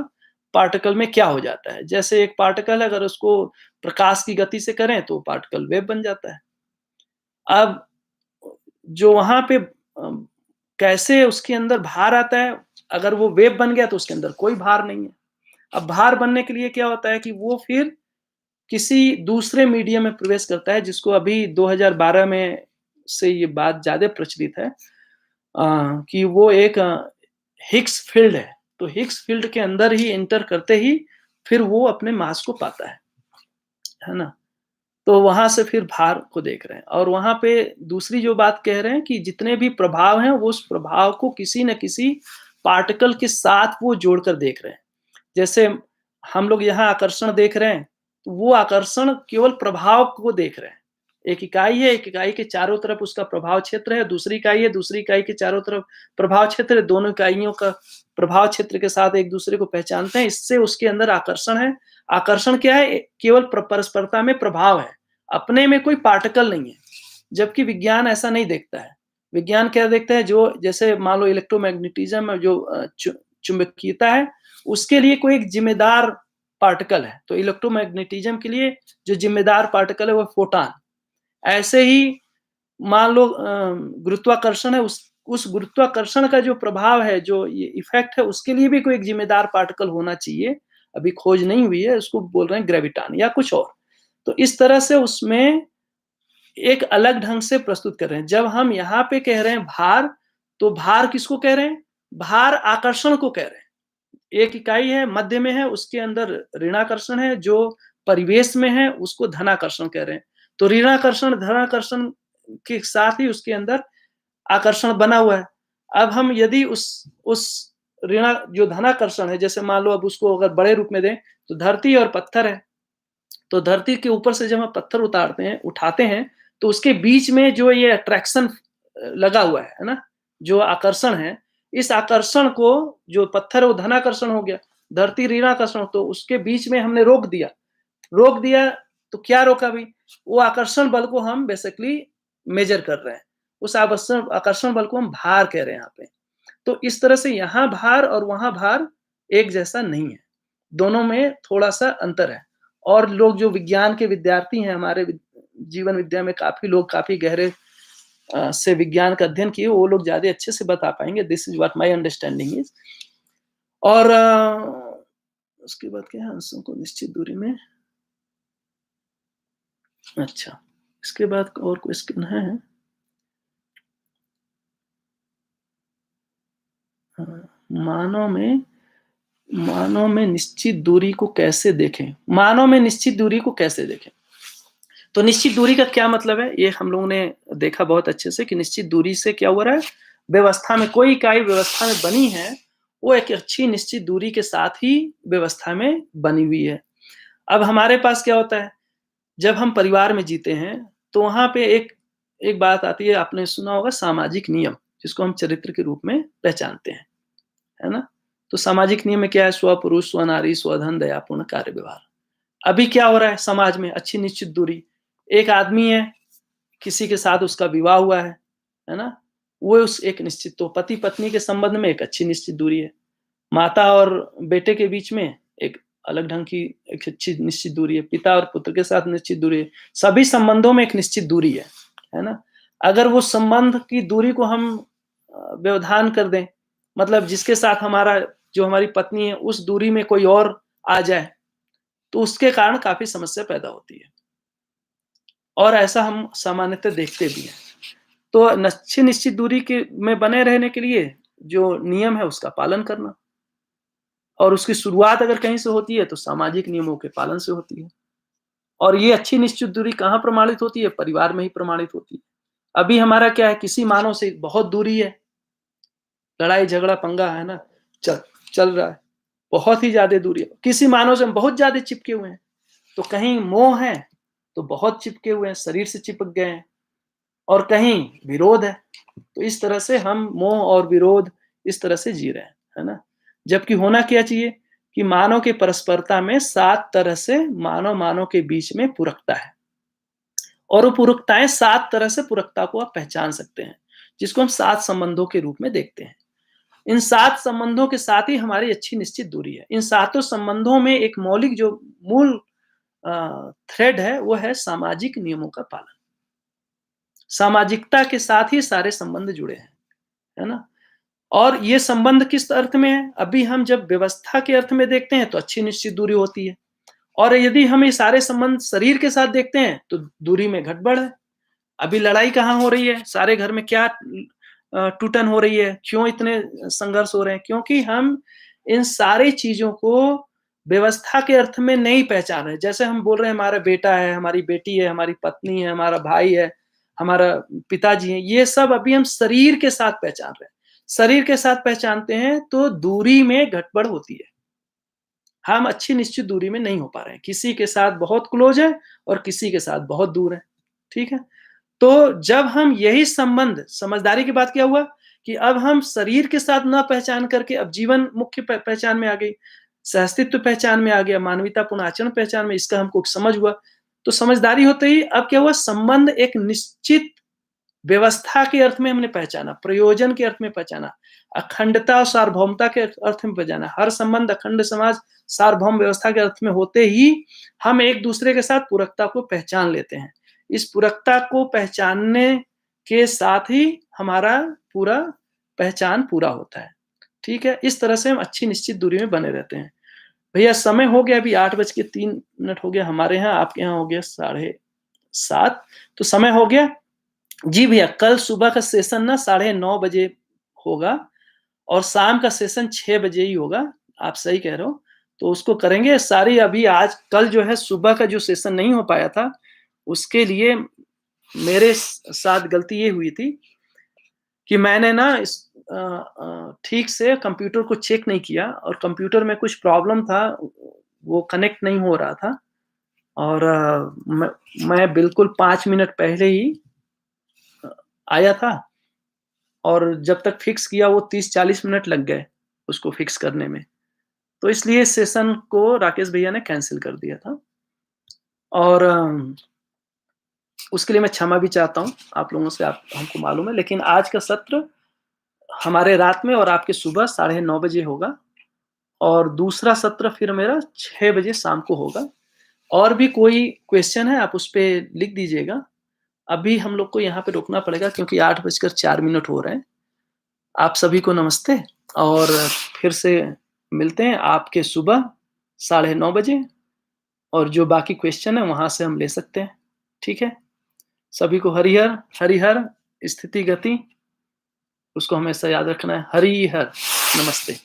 A: पार्टिकल में क्या हो जाता है। जैसे एक पार्टिकल है, अगर उसको प्रकाश की गति से करें तो पार्टिकल वेव बन जाता है। अब जो वहाँ पे कैसे उसके अंदर भार आता है, अगर वो वेव बन गया तो उसके अंदर कोई भार नहीं है। अब भार बनने के लिए क्या होता है कि वो फिर किसी दूसरे मीडियम में प्रवेश करता है, जिसको अभी 2012 में से ये बात ज़्यादा प्रचलित है कि वो एक हिग्स फील्ड है। तो हिग्स फील्ड के अंदर ही एंटर करते ही फिर वो अपने मास को पाता है ना? तो वहाँ से फिर भार को देख रहे हैं और वहाँ पे दूसरी जो बात कह रहे हैं कि जितने भी प्रभाव हैं, वो उस प्रभाव को किसी न किसी पार्टिकल के साथ वो जोड़कर देख रहे हैं। जैसे हम लोग यहाँ आकर्षण देख रहे हैं, तो वो आकर्षण केवल प्रभाव को देख रहे हैं। एक इकाई है, एक इकाई के चारों तरफ उसका प्रभाव क्षेत्र है, दूसरी इकाई है, दूसरी इकाई के चारों तरफ प्रभाव क्षेत्र है, दोनों इकाइयों का प्रभाव क्षेत्र के साथ एक दूसरे को पहचानते हैं, इससे उसके अंदर आकर्षण है। आकर्षण क्या है? केवल परस्परता में प्रभाव है, अपने में कोई पार्टिकल नहीं है। जबकि विज्ञान ऐसा नहीं देखता है। विज्ञान क्या देखता है? जो जैसे मान लो इलेक्ट्रोमैग्नेटिज्म जो चुंबकीयता है, उसके लिए कोई एक जिम्मेदार पार्टिकल है, तो इलेक्ट्रोमैग्नेटिज्म के लिए जो जिम्मेदार पार्टिकल है वो फोटॉन। ऐसे ही मान लो गुरुत्वाकर्षण है, उस गुरुत्वाकर्षण का जो प्रभाव है, जो ये इफेक्ट है, उसके लिए भी कोई एक जिम्मेदार पार्टिकल होना चाहिए। अभी खोज नहीं हुई है, उसको बोल रहे हैं ग्रेविटॉन या कुछ और। तो इस तरह से उसमें एक अलग ढंग से प्रस्तुत कर रहे हैं। जब हम यहाँ पे कह रहे हैं भार, तो भार किसको कह रहे हैं? भार आकर्षण को कह रहे हैं। एक इकाई है, मध्य में है, उसके अंदर ऋणाकर्षण है, जो परिवेश में है उसको धनाकर्षण कह रहे हैं। तो ऋणाकर्षण, धनाकर्षण के साथ ही उसके अंदर आकर्षण बना हुआ है। अब हम यदि उस ऋणा जो धनाकर्षण है, जैसे मान लो अब उसको अगर बड़े रूप में दें, तो धरती और पत्थर है। तो धरती के ऊपर से जब हम पत्थर उठाते हैं, तो उसके बीच में जो ये अट्रैक्शन लगा हुआ है ना? जो आकर्षण है, इस आकर्षण को, जो पत्थर है वो धनाकर्षण हो गया, धरती ऋणाकर्षण, तो उसके बीच में हमने रोक दिया, तो क्या रोका भाई? वो आकर्षण बल को हम बेसिकली मेजर कर रहे हैं। उस आकर्षण आकर्षण बल को हम भार कह रहे हैं यहाँ पे। तो इस तरह से यहाँ भार और वहाँ भार एक जैसा नहीं है। दोनों में थोड़ा-सा अंतर है। और लोग जो विज्ञान के विद्यार्थी हैं, हमारे जीवन विद्या में काफ़ी लोग काफ़ी गहरे से विज्ञान का अध्ययन किए, वो लोग ज़्यादा अच्छे से बता पाएँगे। This is what my understanding is. और उसके बाद क्या है, अंशों को निश्चित दूरी में, अच्छा, इसके बाद और क्वेश्चन है? मानव में निश्चित दूरी को कैसे देखें? मानव में निश्चित दूरी को कैसे देखें? तो निश्चित दूरी का क्या मतलब है? ये हम लोगों ने देखा बहुत अच्छे से कि निश्चित दूरी से क्या हो रहा है? व्यवस्था में, कोई इकाई व्यवस्था में बनी है, वो एक अच्छी निश्चित दूरी के साथ ही व्यवस्था में बनी हुई है। अब हमारे पास क्या होता है? जब हम परिवार में जीते हैं, तो वहाँ पे एक एक बात आती है, आपने सुना होगा सामाजिक नियम, जिसको हम चरित्र के रूप में पहचानते हैं, है ना? तो सामाजिक नियम में क्या है? स्वपुरुष, स्वनारी, स्वधन, दयापूर्ण कार्य व्यवहार। अभी क्या हो रहा है समाज में? अच्छी निश्चित दूरी। एक आदमी है, किसी के साथ उसका विवाह हुआ है ना? वो उस एक निश्चित, तो पति-पत्नी के संबंध में एक अच्छी निश्चित दूरी है। माता और बेटे के बीच में एक अलग ढंग की एक अच्छी निश्चित दूरी है। पिता और पुत्र के साथ निश्चित दूरी है। सभी संबंधों में एक निश्चित दूरी है ना? अगर वो संबंध की दूरी को हम व्यवधान कर दें, मतलब जिसके साथ जो हमारी पत्नी है, उस दूरी में कोई और आ जाए, तो उसके कारण काफ़ी समस्या पैदा होती है। और ऐसा हम सामान्यतः देखते भी हैं। तो अच्छी निश्चित दूरी के में बने रहने के लिए जो नियम है उसका पालन करना, और उसकी शुरुआत अगर कहीं से होती है तो सामाजिक नियमों के पालन से होती है। और ये अच्छी निश्चित दूरी कहाँ प्रमाणित होती है? परिवार में ही प्रमाणित होती है। अभी हमारा क्या है, किसी मानव से बहुत दूरी है, लड़ाई झगड़ा पंगा है ना, चल चल रहा है, बहुत ही ज्यादा दूरी है। किसी मानव से हम बहुत ज्यादा चिपके हुए हैं, तो कहीं मोह है तो बहुत चिपके हुए हैं, शरीर से चिपक गए हैं, और कहीं विरोध है, तो इस तरह से हम मोह और विरोध इस तरह से जी रहे हैं, है ना? जबकि होना क्या चाहिए कि मानव के परस्परता में 7 तरह से मानव के बीच में पूरकता है, और वो पूरकताएं 7 तरह से पूरकता को आप पहचान सकते हैं, जिसको हम 7 संबंधों के रूप में देखते हैं। इन 7 संबंधों के साथ ही हमारी अच्छी निश्चित दूरी है। इन सातों संबंधों में एक मौलिक जो मूल थ्रेड है, वो है सामाजिक नियमों का पालन। सामाजिकता के साथ ही सारे संबंध जुड़े हैं, है ना? और ये संबंध किस अर्थ में है? अभी हम जब व्यवस्था के अर्थ में देखते हैं तो अच्छी निश्चित दूरी होती है, और यदि हम ये सारे संबंध शरीर के साथ देखते हैं तो दूरी में गड़बड़ है। अभी लड़ाई कहाँ हो रही है? सारे घर में क्या टूटन हो रही है? क्यों इतने संघर्ष हो रहे हैं? क्योंकि हम इन सारी चीजों को व्यवस्था के अर्थ में नहीं पहचान रहे। जैसे हम बोल रहे हैं हमारा बेटा है, हमारी बेटी है, हमारी पत्नी है, हमारा भाई है, हमारा पिताजी है, ये सब अभी हम शरीर के साथ पहचान रहे हैं। शरीर के साथ पहचानते हैं तो दूरी में गड़बड़ होती है। हम अच्छी निश्चित दूरी में नहीं हो पा रहे हैं। किसी के साथ बहुत क्लोज है और किसी के साथ बहुत दूर है। ठीक है? तो जब हम यही संबंध, समझदारी की बात क्या हुआ कि अब हम शरीर के साथ ना पहचान करके अब जीवन मुख्य पहचान में आ गई, सहअस्तित्व पहचान में आ गया, मानवीयतापूर्ण आचरण पहचान में, इसका हमको समझ हुआ। तो समझदारी होते ही अब क्या हुआ, संबंध एक निश्चित व्यवस्था के अर्थ में हमने पहचाना, प्रयोजन के अर्थ में पहचाना, अखंडता और सार्वभौमता के अर्थ में पहचाना। हर संबंध अखंड समाज सार्वभौम व्यवस्था के अर्थ में होते ही हम एक दूसरे के साथ पूरकता को पहचान लेते हैं। इस पूरकता को पहचानने के साथ ही हमारा पूरा पहचान पूरा होता है। ठीक है? इस तरह से हम अच्छी निश्चित दूरी में बने रहते हैं। भैया समय हो गया, अभी 8:03 हो गया हमारे यहाँ, आपके यहाँ हो गया
B: 7 तो समय हो गया। जी भैया, कल सुबह का सेशन ना 9:30 बजे होगा और शाम का सेशन 6 बजे ही होगा। आप सही कह रहे हो। तो उसको करेंगे सारी अभी आज कल जो है सुबह का जो सेशन नहीं हो पाया था, उसके लिए मेरे साथ गलती ये हुई थी कि मैंने ना ठीक से कंप्यूटर को चेक नहीं किया और कंप्यूटर में कुछ प्रॉब्लम था, वो कनेक्ट नहीं हो रहा था और मैं बिल्कुल 5 मिनट पहले ही अ, आया था और जब तक फिक्स किया वो 30-40 मिनट लग गए उसको फिक्स करने में। तो इसलिए सेशन को राकेश भैया ने कैंसल कर दिया था और उसके लिए मैं क्षमा भी चाहता हूँ आप लोगों से, आप हमको मालूम है। लेकिन आज का सत्र हमारे रात में और आपके सुबह 9:30 बजे होगा और दूसरा सत्र फिर मेरा 6 बजे शाम को होगा। और भी कोई क्वेश्चन है आप उस पे लिख दीजिएगा। अभी हम लोग को यहाँ पे रुकना पड़ेगा क्योंकि 8:04 हो रहे हैं। आप सभी को नमस्ते और फिर से मिलते हैं आपके सुबह 9:30 बजे और जो बाकी क्वेश्चन है वहाँ से हम ले सकते हैं। ठीक है? सभी को हरिहर, हरिहर, स्थिति गति उसको हमेशा याद रखना है। हरिहर, नमस्ते।